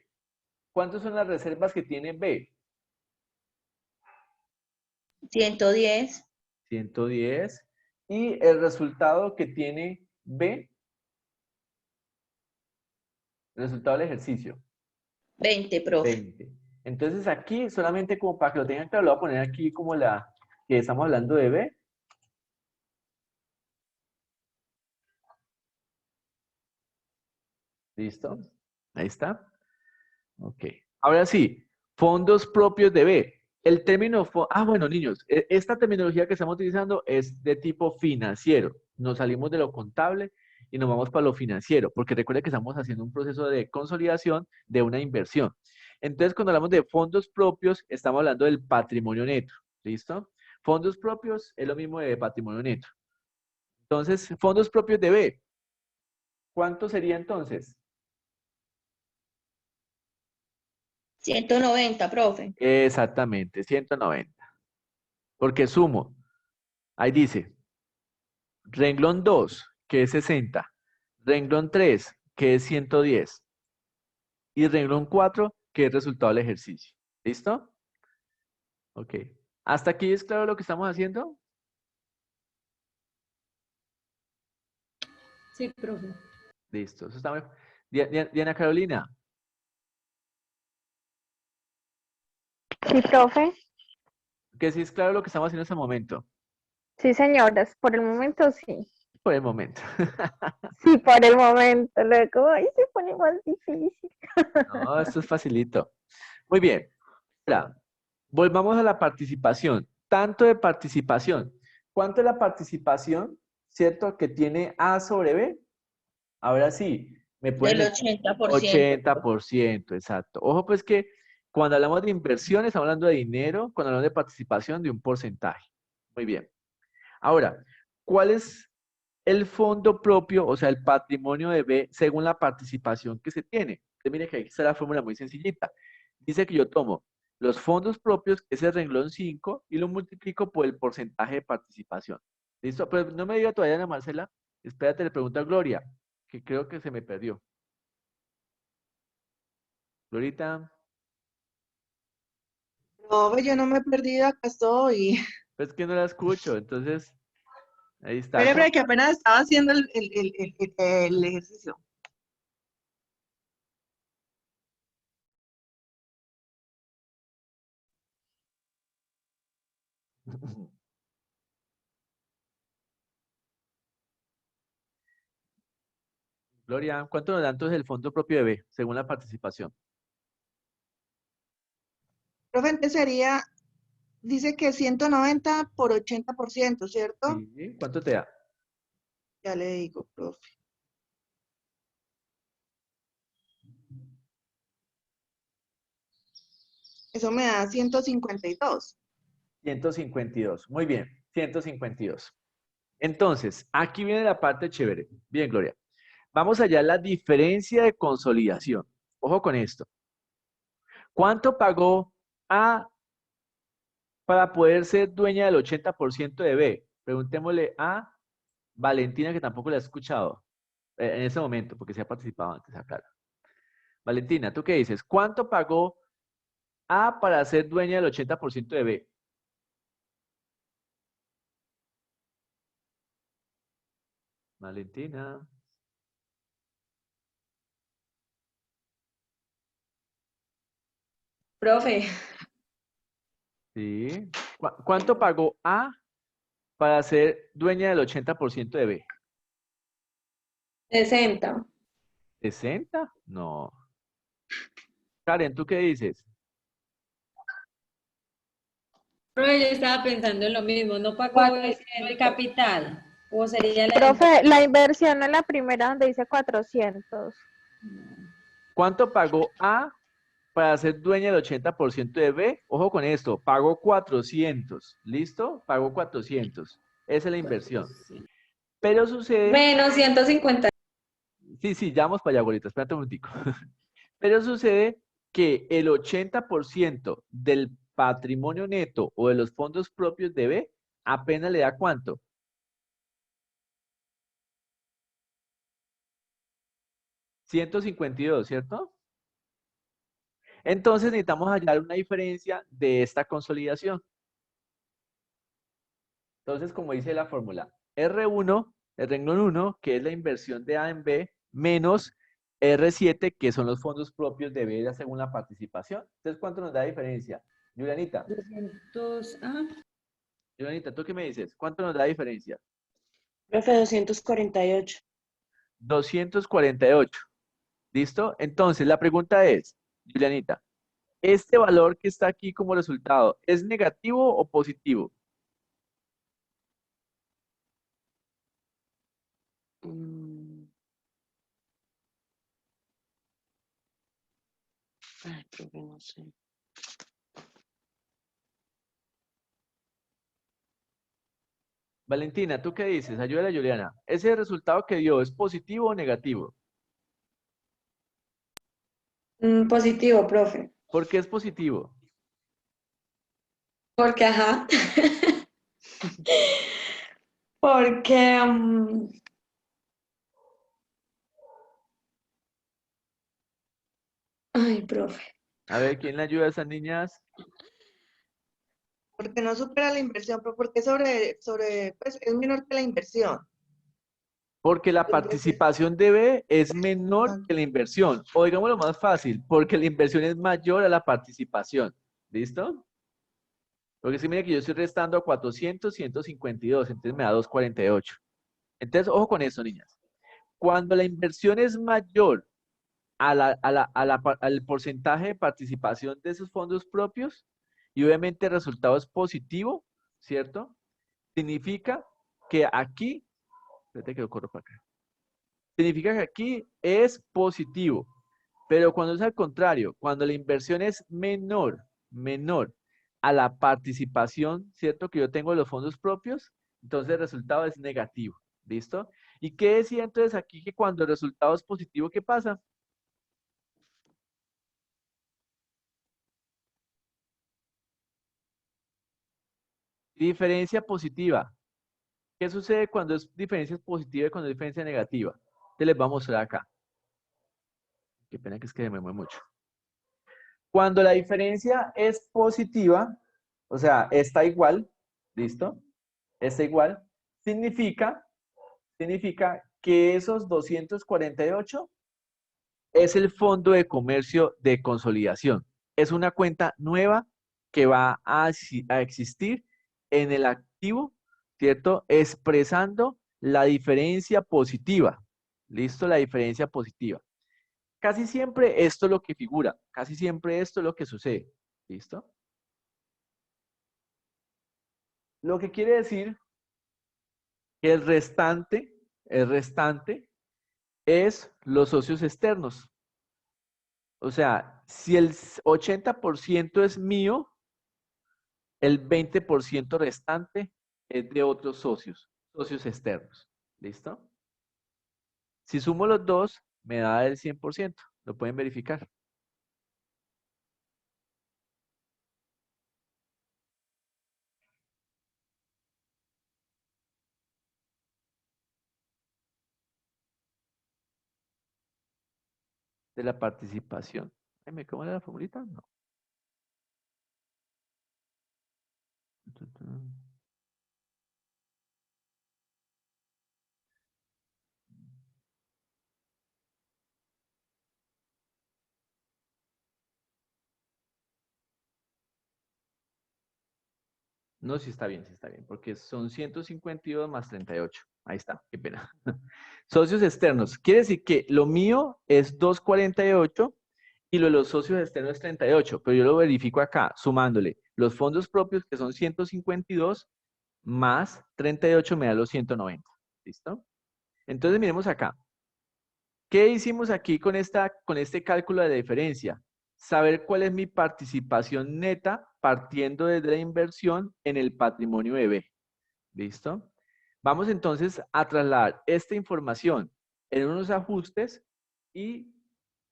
¿Cuántas son las reservas que tiene B? 110. 110. ¿Y el resultado que tiene B? El resultado del ejercicio. 20, profe. 20. Entonces aquí, solamente como para que lo tengan claro, lo voy a poner aquí como la que estamos hablando de B. ¿Listo? Ahí está. Ok. Ahora sí, fondos propios de B. El término, bueno, niños, esta terminología que estamos utilizando es de tipo financiero. Nos salimos de lo contable y nos vamos para lo financiero, porque recuerden que estamos haciendo un proceso de consolidación de una inversión. Entonces, cuando hablamos de fondos propios, estamos hablando del patrimonio neto. ¿Listo? Fondos propios es lo mismo de patrimonio neto. Entonces, fondos propios de B. ¿Cuánto sería entonces? 190, profe. Exactamente, 190. Porque sumo. Ahí dice, renglón 2, que es 60. Renglón 3, que es 110. Y renglón 4, que es resultado del ejercicio. ¿Listo? Ok. ¿Hasta aquí es claro lo que estamos haciendo? Sí, profe. Listo. Eso está muy... Diana Carolina. Sí, profe. Que sí es claro lo que estamos haciendo en este momento. Sí, señoras. Por el momento sí. Por el momento. Sí, por el momento. Luego, ay, se pone más difícil. No, esto es facilito. Muy bien. Ahora, volvamos a la participación. Tanto de participación. ¿Cuánto es la participación, cierto, que tiene A sobre B? Ahora sí, me pueden Del decir 80%. 80%, exacto. Ojo, pues que cuando hablamos de inversión, estamos hablando de dinero, cuando hablamos de participación, de un porcentaje. Muy bien. Ahora, ¿cuál es el fondo propio, o sea, el patrimonio de B, según la participación que se tiene? Entonces, mire que aquí está la fórmula muy sencillita. Dice que yo tomo los fondos propios, que es el renglón 5, y lo multiplico por el porcentaje de participación. ¿Listo? Pero no me diga todavía, Ana Marcela. Espérate, le pregunto a Gloria, que creo que se me perdió. Glorita, No, yo no me he perdido, acá estoy. pues que no la escucho, entonces, ahí está. Pero que apenas estaba haciendo el ejercicio. Gloria, ¿cuánto nos da entonces el fondo propio de B, según la participación? Profe, entonces sería, dice que 190 por 80%, ¿cierto? Sí. ¿Cuánto te da? Ya le digo, profe. Eso me da 152. 152. Muy bien, 152. Entonces, aquí viene la parte chévere. Bien, Gloria. Vamos allá a la diferencia de consolidación. Ojo con esto. ¿Cuánto pagó A para poder ser dueña del 80% de B? Preguntémosle a Valentina, que tampoco la ha escuchado en ese momento, porque se ha participado antes, acá. Valentina, ¿tú qué dices? ¿Cuánto pagó A para ser dueña del 80% de B? Valentina. Profe, Sí. ¿Cuánto pagó A para ser dueña del 80% de B? 60. ¿60? No. Karen, ¿tú qué dices? Profe, yo estaba pensando en lo mismo, ¿no pagó 400. el capital? ¿O sería la Profe, la inversión es la primera donde dice 400. ¿Cuánto pagó A para ser dueña del 80% de B? Ojo con esto, pagó 400. ¿Listo? Pagó 400. Esa es la inversión. Pero sucede... Menos 150. Sí, ya vamos para allá, abuelita. Espérate un momentico. Pero sucede que el 80% del patrimonio neto o de los fondos propios de B apenas le da ¿cuánto? $152, ¿cierto? Entonces necesitamos hallar una diferencia de esta consolidación. Entonces, como dice la fórmula, R1, el renglón 1, que es la inversión de A en B, menos R7, que son los fondos propios de B según la participación. Entonces, ¿cuánto nos da diferencia? Julianita. 200, Julianita, ¿tú qué me dices? ¿Cuánto nos da diferencia? Profe, 248. 248. ¿Listo? Entonces, la pregunta es, Julianita, ¿este valor que está aquí como resultado es negativo o positivo? Ay, profe, no sé. Valentina, ¿tú qué dices? Ayúdale a Juliana. ¿Ese resultado que dio es positivo o negativo? Positivo, profe. ¿Por qué es positivo? Porque, ajá. Porque, ay, profe. A ver, ¿quién le ayuda a esas niñas? Porque no supera la inversión, pero porque pues, es menor que la inversión. Porque la participación de B es menor que la inversión. O digámoslo más fácil, porque la inversión es mayor a la participación. ¿Listo? Porque si mira que yo estoy restando a 400, 152, entonces me da 248. Entonces, ojo con eso, niñas. Cuando la inversión es mayor al porcentaje de participación de esos fondos propios, y obviamente el resultado es positivo, ¿cierto? Significa que aquí, espérate que lo corro para acá. Significa que aquí es positivo. Pero cuando es al contrario, cuando la inversión es menor a la participación, ¿cierto? Que yo tengo de los fondos propios, entonces el resultado es negativo. ¿Listo? ¿Y qué decía entonces aquí que cuando el resultado es positivo, qué pasa? Diferencia positiva. ¿Qué sucede cuando es diferencia positiva y cuando es diferencia negativa? Te les vamos a mostrar acá. Qué pena que es que me mueve mucho. Cuando la diferencia es positiva, o sea, está igual, ¿listo? Está igual, significa que esos 248 es el fondo de comercio de consolidación. Es una cuenta nueva que va a existir en el activo, ¿cierto? Expresando la diferencia positiva. ¿Listo? La diferencia positiva. Casi siempre esto es lo que figura, casi siempre esto es lo que sucede. ¿Listo? Lo que quiere decir que el restante es los socios externos. O sea, si el 80% es mío, el 20% restante es de otros socios externos. ¿Listo? Si sumo los dos, me da el 100%. Lo pueden verificar. De la participación. Ay, ¿me como la formulita? No. No, sí está bien, porque son 152 más 38. Ahí está, qué pena. Socios externos. Quiere decir que lo mío es 248 y lo de los socios externos es 38, pero yo lo verifico acá, sumándole los fondos propios que son 152 más 38 me da los 190. ¿Listo? Entonces miremos acá. ¿Qué hicimos aquí con este cálculo de diferencia? Saber cuál es mi participación neta partiendo desde la inversión en el patrimonio de B. ¿Listo? Vamos entonces a trasladar esta información en unos ajustes y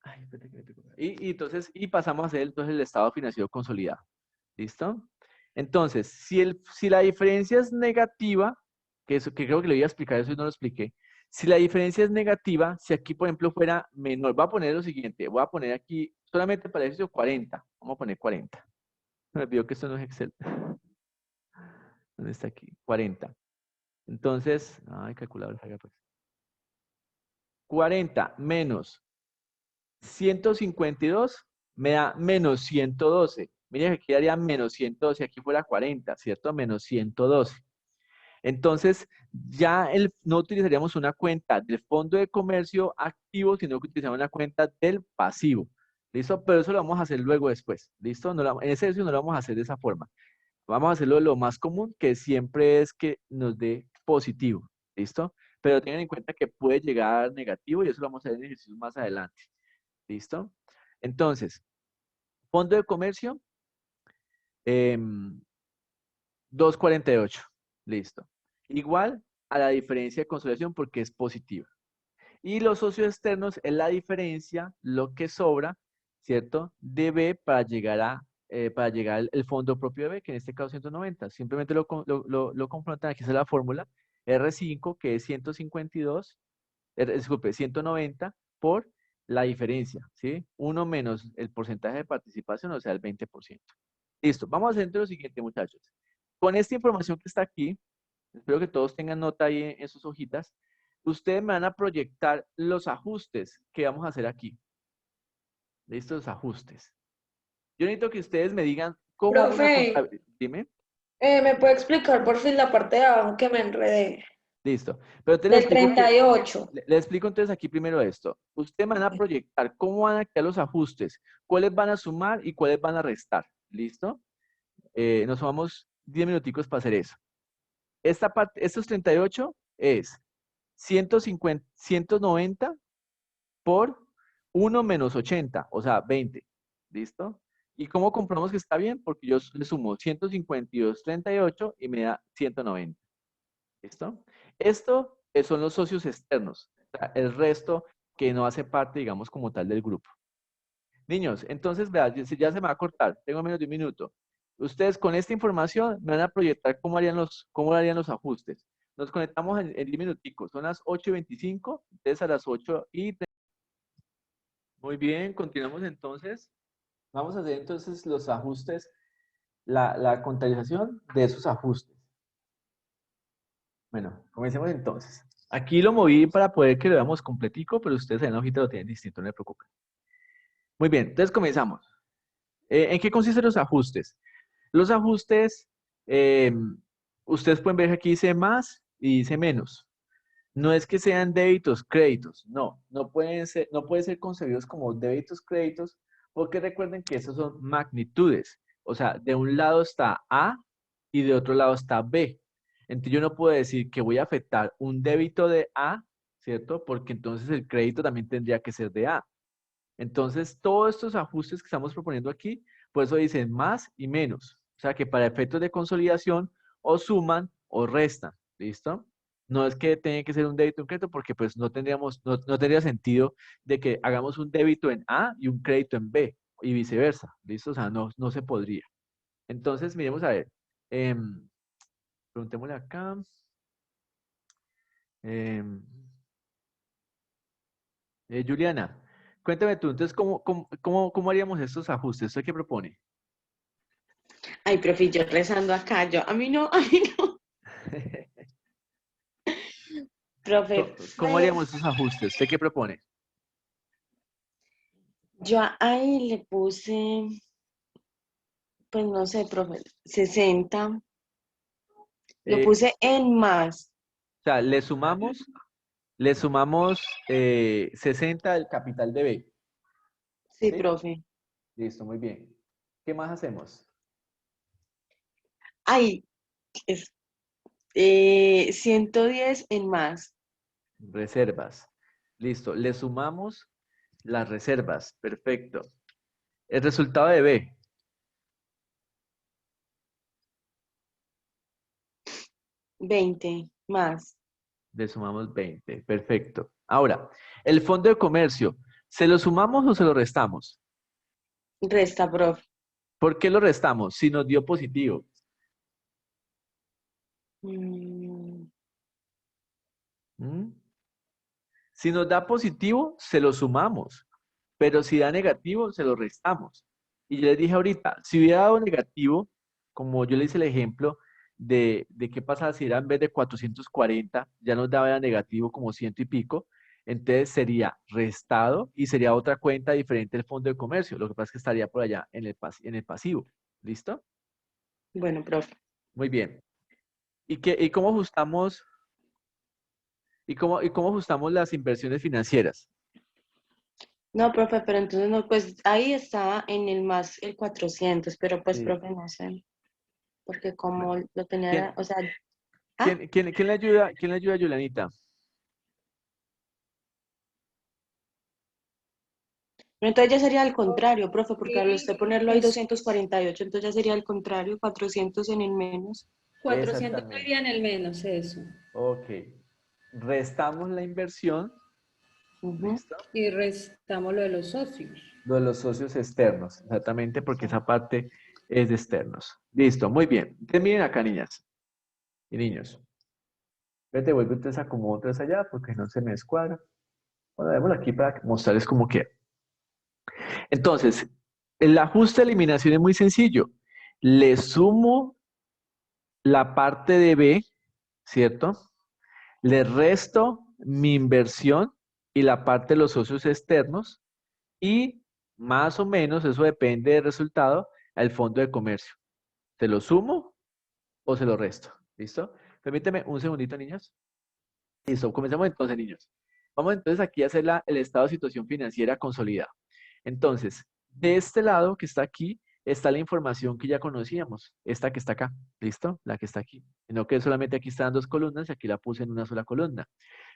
Ay, espérate que me picó. Entonces, pasamos a hacer entonces el estado financiero consolidado. ¿Listo? Entonces, si la diferencia es negativa, que creo que le voy a explicar eso y no lo expliqué. Si la diferencia es negativa, si aquí, por ejemplo, fuera menor, voy a poner lo siguiente, voy a poner aquí solamente para ejercicio 40. Vamos a poner 40. Me olvidó que esto no es Excel. ¿Dónde está aquí? 40. Entonces, ay, calculador, salga pues. 40 menos 152 me da menos 112. Mira que aquí daría menos 112, aquí fuera 40, ¿cierto? Menos 112. Entonces, ya no utilizaríamos una cuenta del fondo de comercio activo, sino que utilizamos una cuenta del pasivo. ¿Listo? Pero eso lo vamos a hacer luego después. ¿Listo? En ese ejercicio no lo vamos a hacer de esa forma. Vamos a hacerlo de lo más común, que siempre es que nos dé positivo. ¿Listo? Pero tengan en cuenta que puede llegar negativo y eso lo vamos a ver en ejercicios más adelante. ¿Listo? Entonces, fondo de comercio, 248. Listo. Igual a la diferencia de consolidación porque es positiva. Y los socios externos es la diferencia, lo que sobra, ¿cierto? De B para llegar el fondo propio de B, que en este caso 190. Simplemente lo confrontan, aquí es la fórmula, R5, que es 152, disculpe, 190 por la diferencia, ¿sí? 1 menos el porcentaje de participación, o sea, el 20%. Listo, vamos a hacer entonces lo siguiente, muchachos. Con esta información que está aquí, espero que todos tengan nota ahí en sus hojitas, ustedes me van a proyectar los ajustes que vamos a hacer aquí. ¿Listo? Los ajustes. Yo necesito que ustedes me digan cómo vamos a Profe, contabilizar. Dime. ¿me puede explicar por fin la parte de abajo que me enredé? Listo. Pero te le Del explico 38. le explico entonces aquí primero esto. Ustedes me van a proyectar cómo van a quedar los ajustes, cuáles van a sumar y cuáles van a restar. ¿Listo? Nos tomamos 10 minuticos para hacer eso. Esta parte, estos 38 es 190 por 1 menos 80, o sea, 20. ¿Listo? ¿Y cómo comprobamos que está bien? Porque yo le sumo 152, 38 y me da 190. ¿Listo? Esto son los socios externos. O sea, el resto que no hace parte, digamos, como tal del grupo. Niños, entonces, vean, ya se me va a cortar. Tengo menos de un minuto. Ustedes con esta información me van a proyectar cómo harían los ajustes. Nos conectamos en 10 minuticos. Son las 8:25, entonces a las 8:30. Muy bien, continuamos entonces. Vamos a hacer entonces los ajustes, la contabilización de esos ajustes. Bueno, comencemos entonces. Aquí lo moví para poder que lo veamos completico, pero ustedes en la hojita lo tienen distinto, no se preocupen. Muy bien, entonces comenzamos. ¿En qué consisten los ajustes? Los ajustes, ustedes pueden ver que aquí dice más y dice menos. No es que sean débitos, créditos, no pueden ser concebidos como débitos, créditos, porque recuerden que esos son magnitudes. O sea, de un lado está A y de otro lado está B. Entonces yo no puedo decir que voy a afectar un débito de A, ¿cierto? Porque entonces el crédito también tendría que ser de A. Entonces, todos estos ajustes que estamos proponiendo aquí, por eso dicen más y menos. O sea, que para efectos de consolidación, o suman o restan. ¿Listo? No es que tenga que ser un débito y un crédito, porque pues no tendría sentido de que hagamos un débito en A y un crédito en B, y viceversa. ¿Listo? O sea, no se podría. Entonces, miremos a ver. Preguntémosle acá. Juliana, cuéntame tú, entonces, ¿cómo haríamos estos ajustes? ¿Usted qué propone? Ay, profe, yo rezando acá, a mí no, a mí no. Profe, ¿Cómo haríamos estos ajustes? ¿Usted qué propone? yo ahí le puse, pues no sé, profe, 60. Lo O puse en más. sea, le sumamos 60 del capital de B. Sí, ¿Sí? profe. Listo, muy bien. ¿Qué más hacemos? Ay, es 110 en más. Reservas. Listo, le sumamos las reservas. Perfecto. El resultado de B. 20 más. Le sumamos 20. Perfecto. Ahora, el fondo de comercio. ¿Se lo sumamos o se lo restamos? Resta, profe. ¿Por qué lo restamos? Si nos dio positivo. Mm, ¿Mm? Si nos da positivo, se lo sumamos. Pero si da negativo, se lo restamos. Y yo les dije ahorita, si hubiera dado negativo, como yo le hice el ejemplo de qué pasa si era en vez de 440, ya nos daba negativo como 100 y pico, entonces sería restado y sería otra cuenta diferente del fondo de comercio. Lo que pasa es que estaría por allá en el pasivo. ¿Listo? bueno, profe. Muy bien. ¿Y cómo ajustamos, y cómo ajustamos las inversiones financieras? No, profe, pero entonces no, pues ahí está en el más el 400, pero pues, Sí. profe, no sé, porque como Bueno, lo tenía, ¿quién, o sea, quién le ayuda a Yulianita? entonces ya sería al contrario, profe, porque al usted ponerlo ahí Es 248, entonces ya sería al contrario, 400 en el menos. 400 Exactamente. iría en el menos, eso. Ok. Restamos la inversión. Ujú. ¿Listo? Y restamos lo de los socios. Lo de los socios externos, exactamente, porque esa parte es de externos. Listo, muy bien. Entonces, miren acá, niñas y niños. Vete, vuelvo entonces a como otros allá, porque no se me descuadra. Bueno, démoslo aquí para mostrarles cómo queda. Entonces, el ajuste de eliminación es muy sencillo. Le sumo la parte de B, ¿cierto? Le resto mi inversión y la parte de los socios externos y más o menos, eso depende del resultado, al fondo de comercio. ¿Se lo sumo o se lo resto? ¿Listo? Permíteme un segundito, niños. Listo, comencemos entonces, niños. Vamos entonces aquí a hacer el estado de situación financiera consolidado. Entonces, de este lado que está aquí, está la información que ya conocíamos, esta que está acá, ¿listo? La que está aquí. No que solamente aquí están dos columnas y aquí la puse en una sola columna.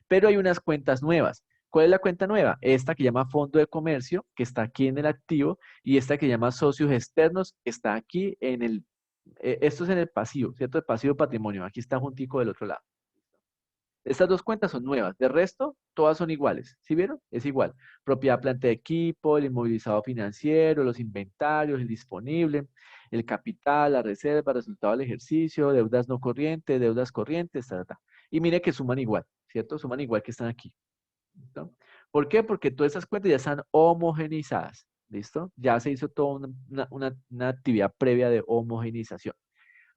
Pero hay unas cuentas nuevas. ¿Cuál es la cuenta nueva? Esta que llama fondo de comercio, que está aquí en el activo, y esta que llama socios externos, que está aquí en esto es en el pasivo, ¿cierto? El pasivo patrimonio. Aquí está juntico del otro lado. Estas dos cuentas son nuevas. De resto, todas son iguales. ¿Sí vieron? Es igual. Propiedad, planta de equipo, el inmovilizado financiero, los inventarios, el disponible, el capital, la reserva, resultado del ejercicio, deudas no corrientes, deudas corrientes, ta. Y mire que suman igual, ¿cierto? Suman igual que están aquí. ¿Listo? ¿Por qué? Porque todas esas cuentas ya están homogenizadas. ¿Listo? Ya se hizo toda una actividad previa de homogenización.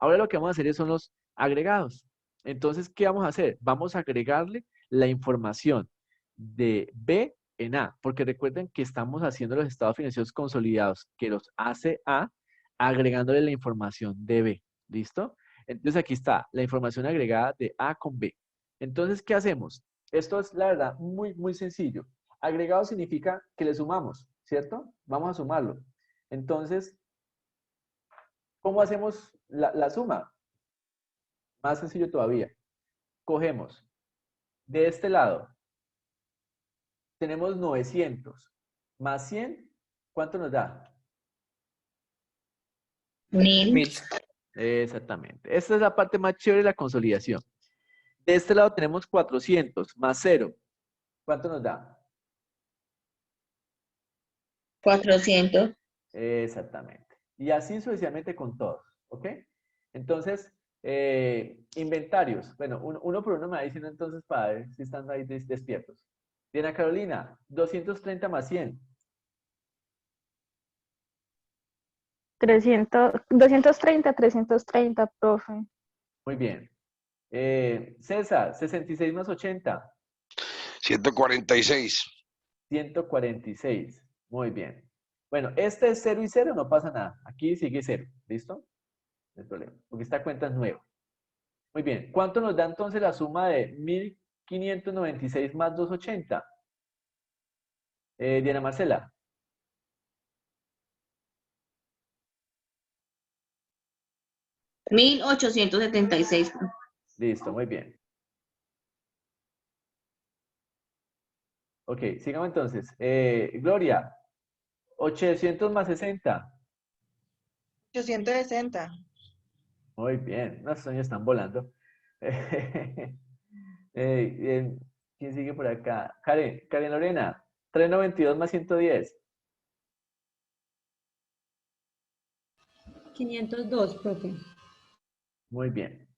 Ahora lo que vamos a hacer son los agregados. Entonces, ¿qué vamos a hacer? Vamos a agregarle la información de B en A, porque recuerden que estamos haciendo los estados financieros consolidados, que los hace A, agregándole la información de B. ¿Listo? Entonces aquí está la información agregada de A con B. Entonces, ¿qué hacemos? Esto es, la verdad, muy, muy sencillo. Agregado significa que le sumamos, ¿cierto? Vamos a sumarlo. Entonces, ¿cómo hacemos la suma? Más sencillo todavía. Cogemos de este lado, tenemos 900 más 100, ¿cuánto nos da? 1000. 1000. Exactamente. Esta es la parte más chévere de la consolidación. De este lado tenemos 400 más 0, ¿cuánto nos da? 400. Exactamente. Y así sucesivamente con todos, ¿ok? Entonces, inventarios. Bueno, uno por uno me va diciendo entonces para ver si están ahí despiertos. Diana Carolina, 230 más 100. 330, profe. Muy bien. César, 66 más 80. 146. 146. Muy bien. Bueno, este es 0 y 0, no pasa nada. Aquí sigue 0. ¿Listo? No hay problema. Porque esta cuenta es nueva. Muy bien. ¿Cuánto nos da entonces la suma de 1596 más 280? Diana Marcela. 1876. Listo, muy bien. Ok, sigamos entonces. Gloria, 800 más 60. 860. Muy bien, los sueños están volando. ¿Quién sigue por acá? Karen Lorena, 392 más 110. 502, profe. Muy bien.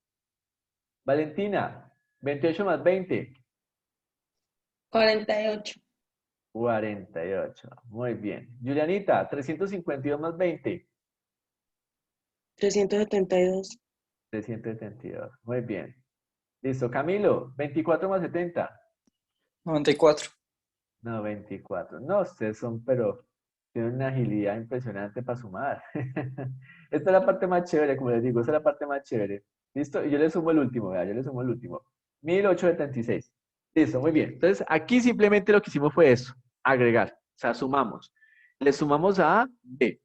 Valentina, 28 más 20. 48. 48. Muy bien. Julianita, 352 más 20. 372. 372. Muy bien. Listo. Camilo, 24 más 70. 94. No, 24. No, ustedes son, pero tienen una agilidad impresionante para sumar. Esta es la parte más chévere, como les digo, esta es la parte más chévere. ¿Listo? Y yo le sumo el último, vea, yo le sumo el último. 1876. Listo, muy bien. Entonces, aquí simplemente lo que hicimos fue eso, agregar. O sea, sumamos. Le sumamos a A, B.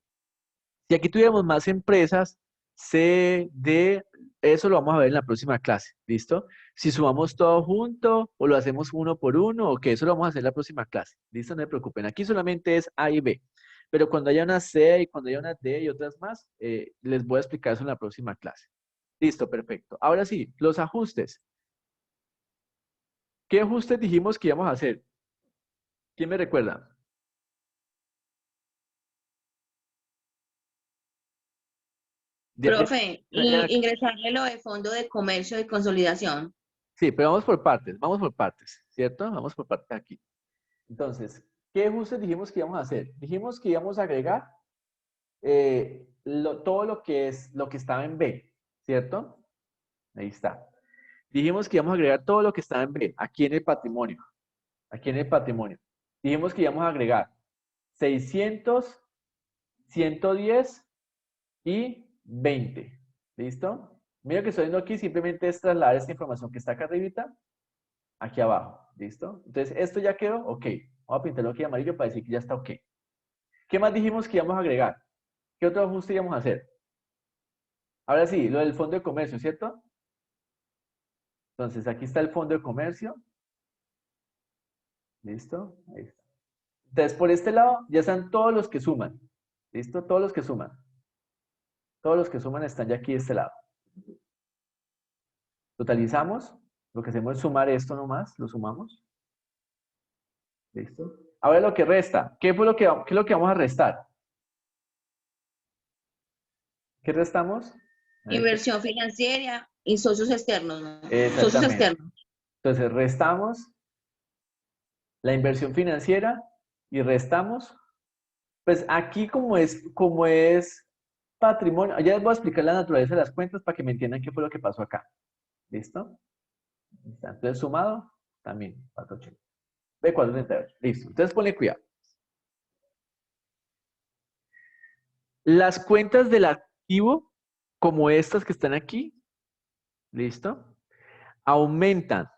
Si aquí tuviéramos más empresas, C, D, eso lo vamos a ver en la próxima clase. ¿Listo? Si sumamos todo junto o lo hacemos uno por uno o que eso lo vamos a hacer en la próxima clase. ¿Listo? No se preocupen. Aquí solamente es A y B. Pero cuando haya una C y cuando haya una D y otras más, les voy a explicar eso en la próxima clase. Listo, perfecto. Ahora sí, los ajustes. ¿Qué ajustes dijimos que íbamos a hacer? ¿Quién me recuerda? Profe, Diana, ingresarle lo de fondo de comercio de consolidación. sí, pero vamos por partes, ¿cierto? Vamos por partes aquí. Entonces, ¿qué ajustes dijimos que íbamos a hacer? Dijimos que íbamos a agregar todo lo que estaba en B, ¿cierto? Ahí está. Dijimos que íbamos a agregar todo lo que estaba en B, aquí en el patrimonio. Aquí en el patrimonio. Dijimos que íbamos a agregar 600, 110 y 20. ¿Listo? Mira que estoy viendo aquí, simplemente es trasladar esta información que está acá arribita, aquí abajo. ¿Listo? Entonces, esto ya quedó, ok. Vamos a pintarlo aquí amarillo para decir que ya está ok. ¿Qué más dijimos que íbamos a agregar? ¿Qué otro ajuste íbamos a hacer? Ahora sí, lo del fondo de comercio, ¿cierto? Entonces, aquí está el fondo de comercio. ¿Listo? Ahí está. Entonces, por este lado ya están todos los que suman. ¿Listo? Todos los que suman. Todos los que suman están ya aquí de este lado. Totalizamos. Lo que hacemos es sumar esto nomás. Lo sumamos. ¿Listo? Ahora lo que resta. ¿Qué es lo que vamos a restar? ¿Qué restamos? Inversión financiera y socios externos, ¿no? Socios Exactamente. externos. Entonces, restamos la inversión financiera y restamos. Pues aquí como es patrimonio, ya les voy a explicar la naturaleza de las cuentas para que me entiendan qué fue lo que pasó acá. ¿Listo? Entonces, sumado, también, 480. B438. Listo. Entonces, ponle cuidado. Las cuentas del activo, como estas que están aquí, ¿listo? Aumentan.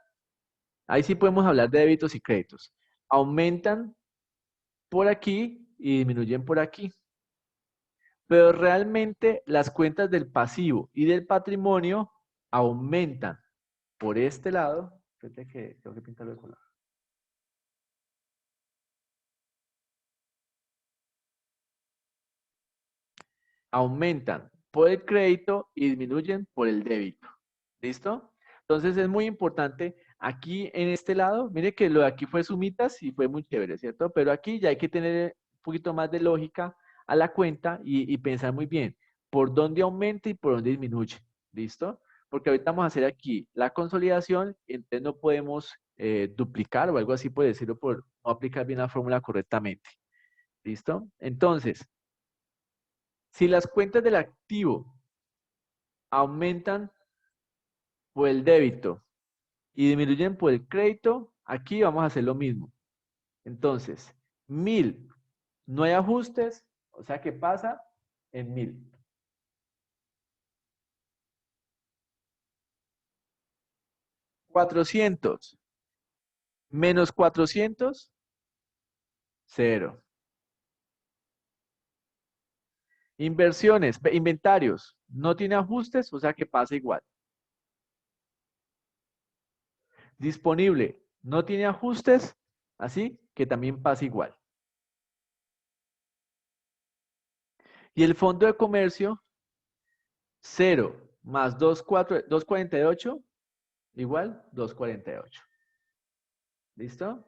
Ahí sí podemos hablar de débitos y créditos. Aumentan por aquí y disminuyen por aquí. Pero realmente las cuentas del pasivo y del patrimonio aumentan por este lado. Fíjate que tengo que pintarlo de color. Aumentan por el crédito y disminuyen por el débito. ¿Listo? Entonces es muy importante aquí en este lado, mire que lo de aquí fue sumitas y fue muy chévere, ¿cierto? Pero aquí ya hay que tener un poquito más de lógica a la cuenta y pensar muy bien por dónde aumenta y por dónde disminuye. ¿Listo? Porque ahorita vamos a hacer aquí la consolidación, entonces no podemos duplicar o algo así, por decirlo, por no aplicar bien la fórmula correctamente. ¿Listo? Entonces, si las cuentas del activo aumentan por el débito y disminuyen por el crédito, aquí vamos a hacer lo mismo. Entonces, 1000, no hay ajustes, o sea que pasa en 1000. $400 menos 400, 0. Inversiones, inventarios, no tiene ajustes, o sea que pasa igual. Disponible, no tiene ajustes, así que también pasa igual. Y el fondo de comercio, 0 más 248, igual 248. ¿Listo?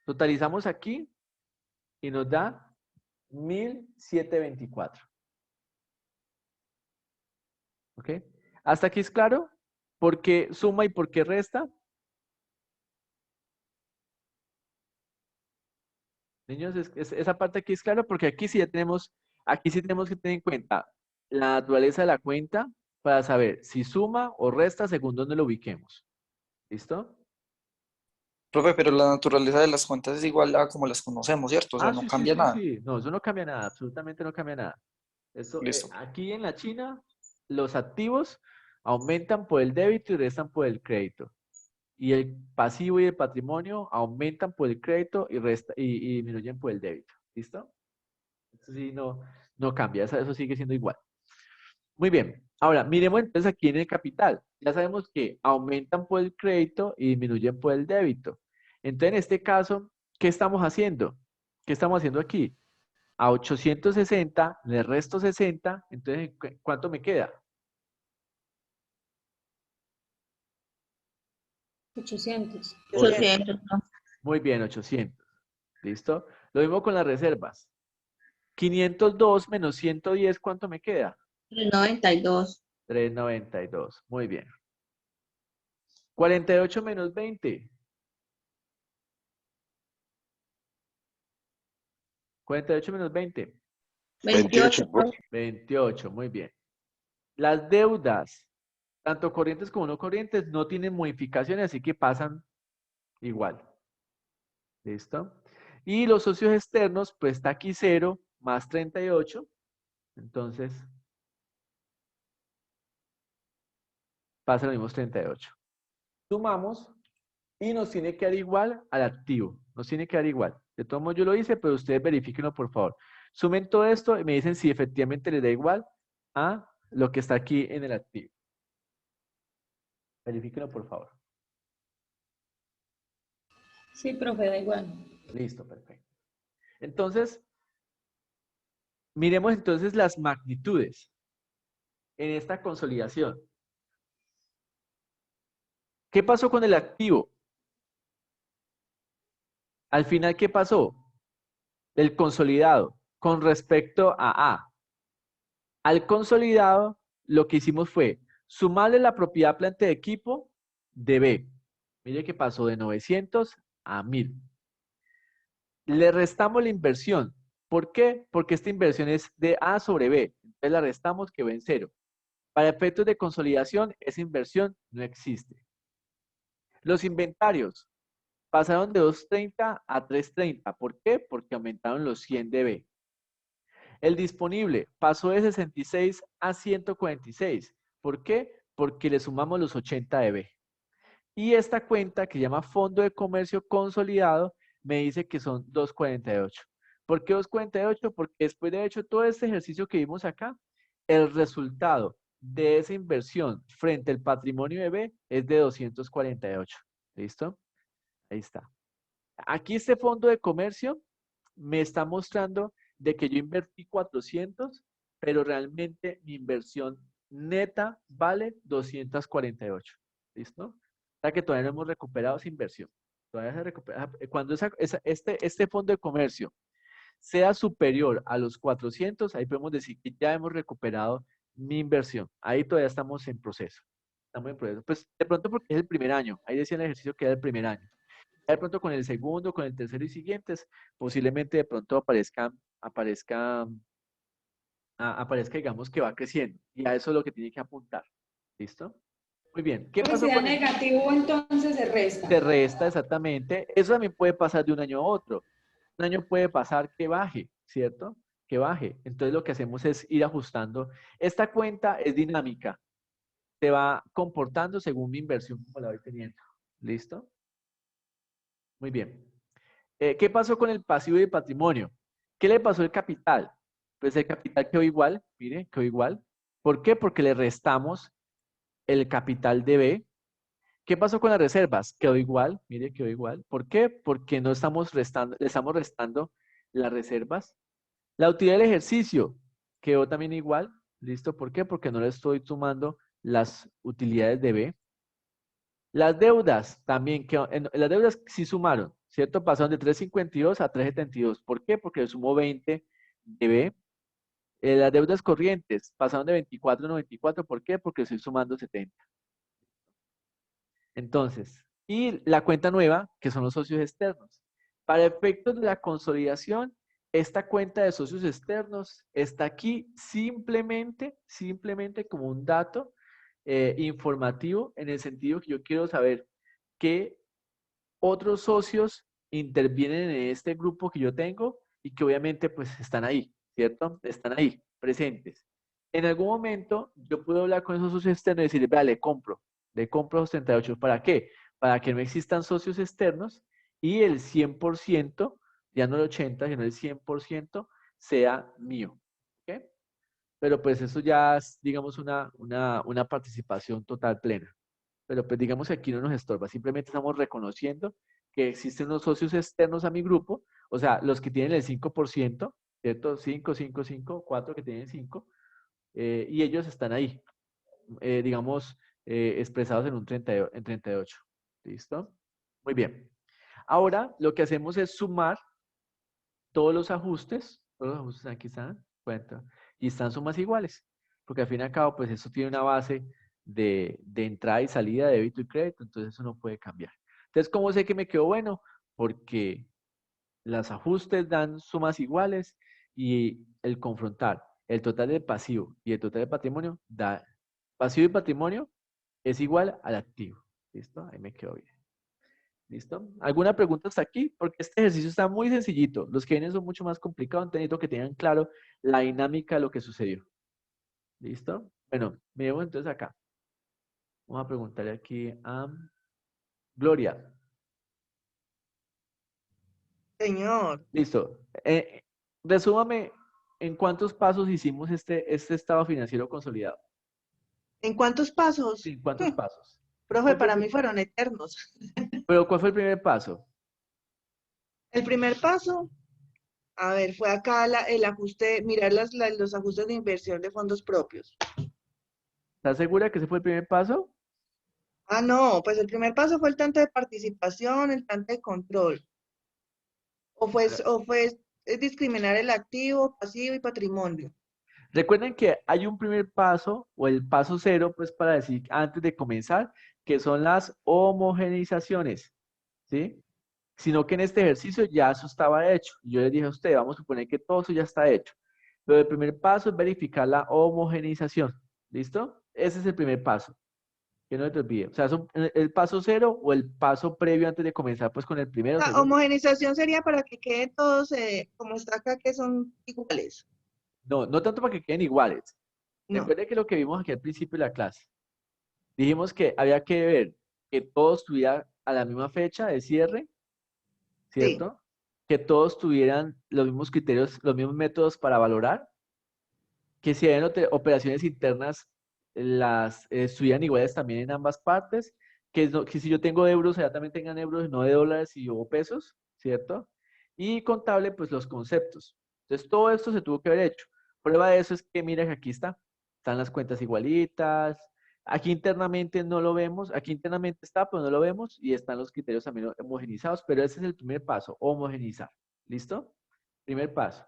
Totalizamos aquí y nos da 1.724. ¿Ok? ¿Hasta aquí es claro? ¿Por qué suma y por qué resta? Niños, esa parte aquí es claro porque aquí sí tenemos que tener en cuenta la naturaleza de la cuenta para saber si suma o resta según donde lo ubiquemos. ¿Listo? Profe, pero la naturaleza de las cuentas es igual a como las conocemos, ¿cierto? O sea, Ah, no sí, sí, cambia sí, nada. sí. No, eso no cambia nada, absolutamente no cambia nada. Eso, Listo. aquí en la China, los activos aumentan por el débito y restan por el crédito. Y el pasivo y el patrimonio aumentan por el crédito y disminuyen por el débito. ¿Listo? Eso sí, no cambia, eso sigue siendo igual. Muy bien. Ahora, miremos entonces aquí en el capital. Ya sabemos que aumentan por el crédito y disminuyen por el débito. Entonces, en este caso, ¿qué estamos haciendo? ¿Qué estamos haciendo aquí? A 860 le resto 60, entonces, ¿cuánto me queda? 800. 800, ¿no? Muy bien, 800. ¿Listo? Lo mismo con las reservas. 502 menos 110, ¿cuánto me queda? 392. 392. Muy bien. 48 menos 20. 48 menos 20. 28, profe. 28, muy bien. Las deudas, tanto corrientes como no corrientes, no tienen modificaciones, así que pasan igual. ¿Listo? Y los socios externos, pues está aquí 0 más 38. Entonces, pasa lo mismo 38. Sumamos y nos tiene que dar igual al activo. Nos tiene que dar igual. De todos modos, yo lo hice, pero ustedes verifíquenlo, por favor. Sumen todo esto y me dicen si efectivamente les da igual a lo que está aquí en el activo. Verifíquenlo, por favor. Sí, profe, da igual. Listo, perfecto. Entonces, miremos entonces las magnitudes en esta consolidación. ¿Qué pasó con el activo? Al final, ¿qué pasó? El consolidado con respecto a A. Al consolidado, lo que hicimos fue sumarle la propiedad planta de equipo de B. Mire que pasó de 900 a 1000. Le restamos la inversión. ¿Por qué? Porque esta inversión es de A sobre B. Entonces la restamos, quedó en 0. Para efectos de consolidación, esa inversión no existe. Los inventarios pasaron de 230 a 330. ¿Por qué? Porque aumentaron los 100 de B. El disponible pasó de 66 a 146. ¿Por qué? Porque le sumamos los 80 de B. Y esta cuenta que se llama Fondo de Comercio Consolidado me dice que son 248. ¿Por qué 248? Porque después de hecho todo este ejercicio que vimos acá, el resultado de esa inversión frente al patrimonio de B es de 248. ¿Listo? Ahí está. Aquí este fondo de comercio me está mostrando de que yo invertí 400, pero realmente mi inversión neta vale 248. ¿Listo? O sea que todavía no hemos recuperado esa inversión. Todavía se recupera. Cuando este fondo de comercio sea superior a los 400, ahí podemos decir que ya hemos recuperado mi inversión. Ahí todavía estamos en proceso. Estamos en proceso. Pues de pronto porque es el primer año. Ahí decía en el ejercicio que era el primer año. De pronto con el segundo, con el tercero y siguientes, posiblemente de pronto aparezca, digamos, que va creciendo. Y a eso es lo que tiene que apuntar. ¿Listo? Muy bien. ¿Qué Pues pasó si da con negativo, entonces se resta. Se resta exactamente. Eso también puede pasar de un año a otro. Un año puede pasar que baje, ¿cierto? Que baje. Entonces lo que hacemos es ir ajustando. Esta cuenta es dinámica. Se va comportando según mi inversión como la voy teniendo. ¿Listo? Muy bien. ¿Qué pasó con el pasivo y el patrimonio? ¿Qué le pasó al capital? Pues el capital quedó igual, mire, quedó igual. ¿Por qué? Porque le restamos el capital de B. ¿Qué pasó con las reservas? Quedó igual, mire, quedó igual. ¿Por qué? Porque no estamos restando, le estamos restando las reservas. La utilidad del ejercicio quedó también igual. ¿Listo? ¿Por qué? Porque no le estoy sumando las utilidades de B. Las deudas también, las deudas sí ¿cierto? Pasaron de 3.52 a 3.72. ¿Por qué? Porque le sumo 20 de B. Las deudas corrientes pasaron de 24 a 94. ¿Por qué? Porque estoy sumando 70. Entonces, y la cuenta nueva, que son los socios externos. Para efectos de la consolidación, esta cuenta de socios externos está aquí simplemente como un dato informativo, en el sentido que yo quiero saber qué otros socios intervienen en este grupo que yo tengo y que obviamente pues están ahí, ¿cierto? Están ahí, presentes. En algún momento yo puedo hablar con esos socios externos y decirles, vea, le compro los 38. ¿Para qué? Para que no existan socios externos y el 100%, ya no el 80%, sino el 100% sea mío. ¿Ok? Pero pues eso ya es, digamos, una participación total plena. Pero pues digamos que aquí no nos estorba, simplemente estamos reconociendo que existen unos socios externos a mi grupo, o sea, los que tienen el 5%, ¿cierto? 5, 5, 5, 4 que tienen 5, y ellos están ahí, digamos, expresados en un 38. ¿Listo? Muy bien. Ahora lo que hacemos es sumar todos los ajustes aquí están, cuenta, y están sumas iguales, porque al fin y al cabo, pues eso tiene una base de entrada y salida de débito y crédito, entonces eso no puede cambiar. Entonces, ¿cómo sé que me quedó bueno? Porque los ajustes dan sumas iguales y el confrontar el total del pasivo y el total del patrimonio da pasivo y patrimonio es igual al activo. ¿Listo? Ahí me quedó bien. ¿Listo? ¿Alguna pregunta hasta aquí? Porque este ejercicio está muy sencillito. Los que vienen son mucho más complicados. Necesito que tengan claro la dinámica de lo que sucedió. ¿Listo? Bueno, me llevo entonces acá. Vamos a preguntarle aquí a Gloria. Señor, Listo. Resúmame en cuántos pasos hicimos este estado financiero consolidado. ¿en cuántos pasos? Sí, ¿cuántos pasos? Profe, ¿Cuál fue para mí fueron eternos. pero ¿cuál fue el primer paso? El primer paso, a ver, fue acá el ajuste, mirar los ajustes de inversión de fondos propios. ¿Estás segura que ese fue el primer paso? Ah, no, pues el primer paso fue el tanto de participación, el tanto de control. Es discriminar el activo, pasivo y patrimonio. Recuerden que hay un primer paso o el paso cero, pues para decir antes de comenzar, que son las homogeneizaciones, ¿sí? Sino que en este ejercicio ya eso estaba hecho. Yo les dije a ustedes, vamos a suponer que todo eso ya está hecho. Pero el primer paso es verificar la homogeneización, ¿listo? Ese es el primer paso, que no se te olvide. O sea, el paso cero o el paso previo antes de comenzar pues con el primero o La segundo. homogenización sería para que queden todos como está acá, que son iguales. No, no tanto para que queden iguales. No, Recuerden que lo que vimos aquí al principio de la clase, dijimos que había que ver que todos tuvieran a la misma fecha de cierre, sí. ¿cierto? Que todos tuvieran los mismos criterios, los mismos métodos para valorar, que si hay operaciones internas, las estuvieran iguales también en ambas partes, que si yo tengo euros, allá también tengan euros y no de dólares o pesos, ¿cierto? Y contable, pues los conceptos. Entonces, todo esto se tuvo que haber hecho. Prueba de eso es que, mira que aquí están las cuentas igualitas. Aquí internamente no lo vemos, aquí internamente está, pero no lo vemos, y están los criterios también homogenizados, pero ese es el primer paso, homogenizar. ¿Listo? Primer paso.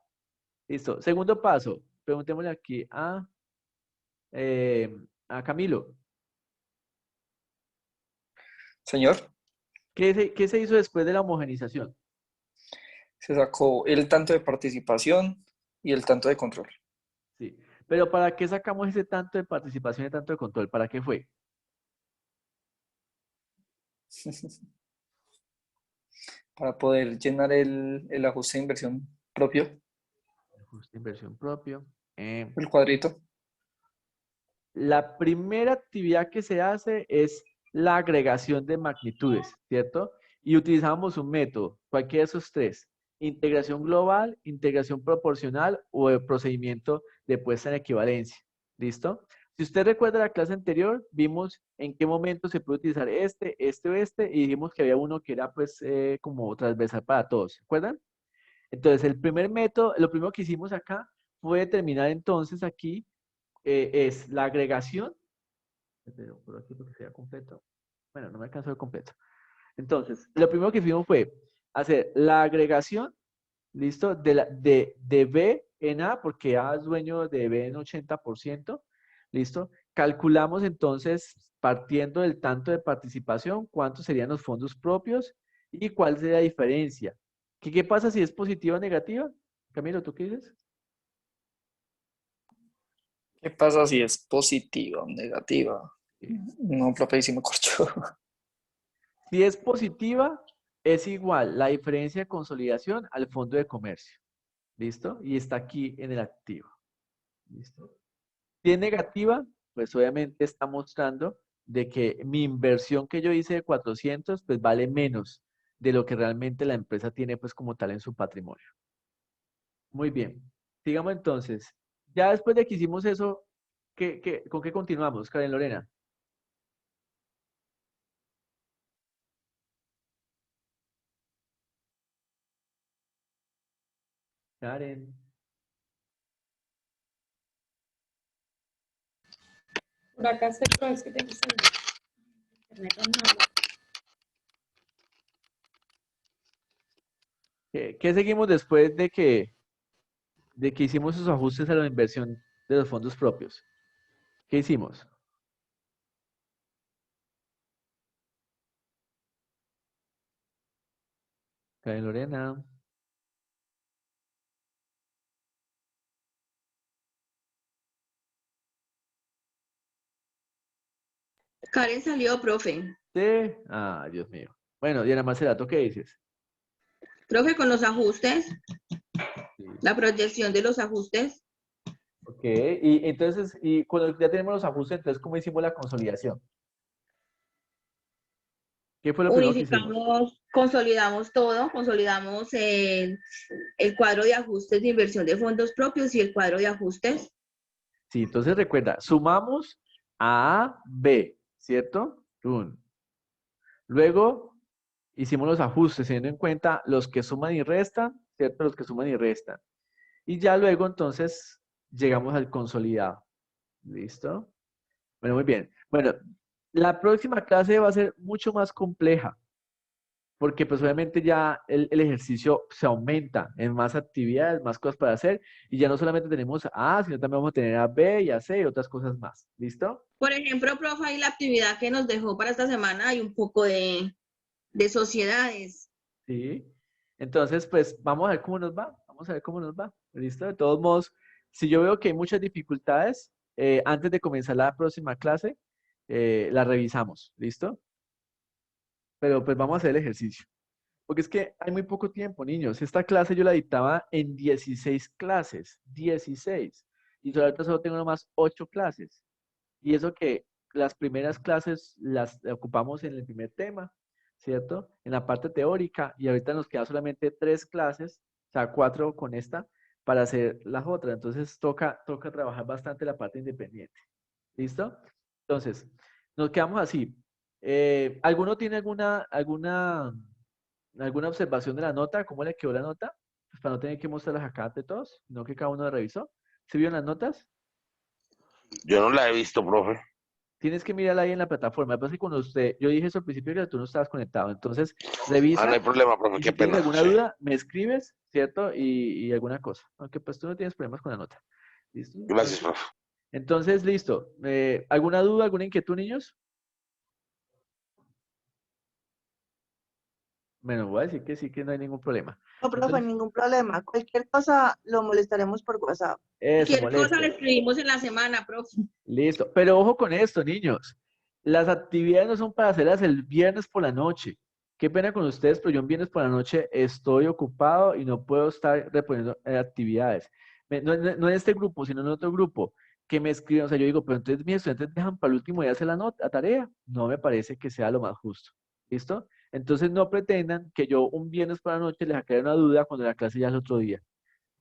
Listo. Segundo paso, preguntémosle aquí a Camilo. Señor, ¿Qué se hizo después de la homogenización? se sacó el tanto de participación y el tanto de control. Sí. Pero ¿para qué sacamos ese tanto de participación y tanto de control? ¿Para qué fue? Para poder llenar el ajuste de inversión propio, Ajuste de inversión propio. el cuadrito. La primera actividad que se hace es la agregación de magnitudes, ¿cierto? Y utilizamos un método, cualquiera de esos tres. Integración global, integración proporcional o el procedimiento de puesta en equivalencia. ¿Listo? Si usted recuerda la clase anterior, vimos en qué momento se puede utilizar este o este, y dijimos que había uno que era pues como transversal para todos. ¿Se acuerdan? Entonces, el primer método, lo primero que hicimos acá fue determinar entonces aquí es la agregación, pero por aquí porque sea completo. Bueno, no me alcanzó el completo. Entonces, lo primero que hicimos fue hacer la agregación, ¿listo? De B en A, porque A es dueño de B en 80%, ¿listo? Calculamos entonces, partiendo del tanto de participación, cuántos serían los fondos propios y cuál sería la diferencia. ¿Qué pasa si es positiva o negativa? Camilo, ¿tú qué dices? ¿Qué pasa si es positiva o negativa? No, profe, ahí sí me corchó. Si es positiva, es igual la diferencia de consolidación al fondo de comercio. ¿Listo? Y está aquí en el activo. ¿Listo? Si es negativa, pues obviamente está mostrando de que mi inversión que yo hice de 400, pues vale menos de lo que realmente la empresa tiene pues como tal en su patrimonio. Muy bien. Sigamos entonces. Ya después de que hicimos eso, ¿con qué continuamos, Karen Lorena? Karen. Por acá estoy, pero es que tengo internet tan malo. ¿Qué seguimos después de que hicimos esos ajustes a la inversión de los fondos propios? ¿Qué hicimos? Karen Lorena. Karen salió, profe. Sí. Ah, Dios mío. Bueno, Diana Marcelato, ¿qué dices? Profe, con los ajustes, Sí. la proyección de los ajustes. Ok, y entonces, y cuando ya tenemos los ajustes, entonces, ¿cómo hicimos la consolidación? ¿Qué fue lo primero que hicimos? Unificamos, consolidamos todo, consolidamos el cuadro de ajustes de inversión de fondos propios y el cuadro de ajustes. Sí, entonces recuerda, sumamos a B, ¿cierto? Luego hicimos los ajustes, teniendo en cuenta los que suman y restan, ¿cierto? Los que suman y restan. Y ya luego, entonces, llegamos al consolidado. ¿Listo? Bueno, muy bien. Bueno, la próxima clase va a ser mucho más compleja, porque pues obviamente ya el ejercicio se aumenta en más actividades, más cosas para hacer, y ya no solamente tenemos a A, sino también vamos a tener a B y a C y otras cosas más. ¿Listo? Por ejemplo, profe, ahí la actividad que nos dejó para esta semana hay un poco de sociedades. Sí. Entonces, pues vamos a ver cómo nos va. Vamos a ver cómo nos va. ¿Listo? De todos modos, si yo veo que hay muchas dificultades, antes de comenzar la próxima clase, la revisamos. ¿Listo? Pero pues vamos a hacer el ejercicio. Porque es que hay muy poco tiempo, niños. Esta clase yo la dictaba en 16 clases. 16. Y ahorita solo tengo nomás 8 clases. Y eso que las primeras clases las ocupamos en el primer tema, ¿cierto? En la parte teórica. Y ahorita nos quedan solamente 3 clases, o sea, 4 con esta, para hacer las otras. Entonces toca trabajar bastante la parte independiente. ¿Listo? Entonces, nos quedamos así. ¿Alguno tiene alguna observación de la nota? ¿Cómo le quedó la nota? Pues para no tener que mostrarlas acá de todos, sino que cada uno la revisó. ¿Se vieron las notas? Yo no la he visto, profe. Tienes que mirarla ahí en la plataforma. Lo que pasa es que cuando yo dije eso al principio que tú no estabas conectado. Entonces, Ah, no revisa hay problema, profe, y qué si tienes pena. alguna Sí. duda, me escribes, ¿cierto? Y alguna cosa. Aunque pues tú no tienes problemas con la nota. ¿Listo? Gracias, profe. Entonces, listo. ¿Alguna duda, alguna inquietud, niños? Bueno, voy a decir que sí, que no hay ningún problema. No, profe, Entonces, ningún problema. Cualquier cosa lo molestaremos por WhatsApp. eso, Cualquier cosa le moleste. escribimos en la semana, profe. Listo. Pero ojo con esto, niños. Las actividades no son para hacerlas el viernes por la noche. Qué pena con ustedes, pero yo un viernes por la noche estoy ocupado y no puedo estar reponiendo actividades. No en este grupo, sino en otro grupo que me escriben. O sea, yo digo, pero entonces mis estudiantes dejan para el último día hacer la tarea. No me parece que sea lo más justo. ¿Listo? Entonces no pretendan que yo un viernes por la noche les aclare una duda cuando la clase ya es otro día.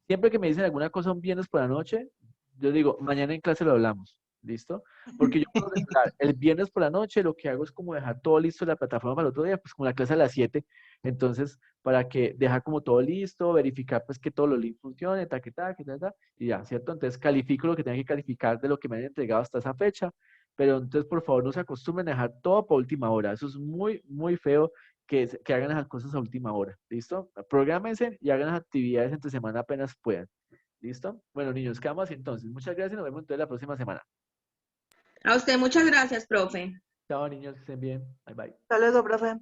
Siempre que me dicen alguna cosa un viernes por la noche, yo digo, mañana en clase lo hablamos. ¿Listo? Porque yo por lo regular, el viernes por la noche lo que hago es como dejar todo listo en la plataforma para el otro día, pues como la clase a las 7. Entonces, para que dejar como todo listo, verificar pues que todos los links funcionen, y ya, ¿cierto? Entonces califico lo que tenga que calificar de lo que me han entregado hasta esa fecha. Pero entonces, por favor, no se acostumbren a dejar todo para última hora. Eso es muy, muy feo que hagan esas cosas a última hora. ¿Listo? Prográmense y hagan las actividades entre semana apenas puedan. ¿Listo? Bueno, niños, quedamos así entonces. Muchas gracias y nos vemos entonces la próxima semana. A usted muchas gracias, profe. Chao, niños, que estén bien. Bye, bye. Hasta luego, profe.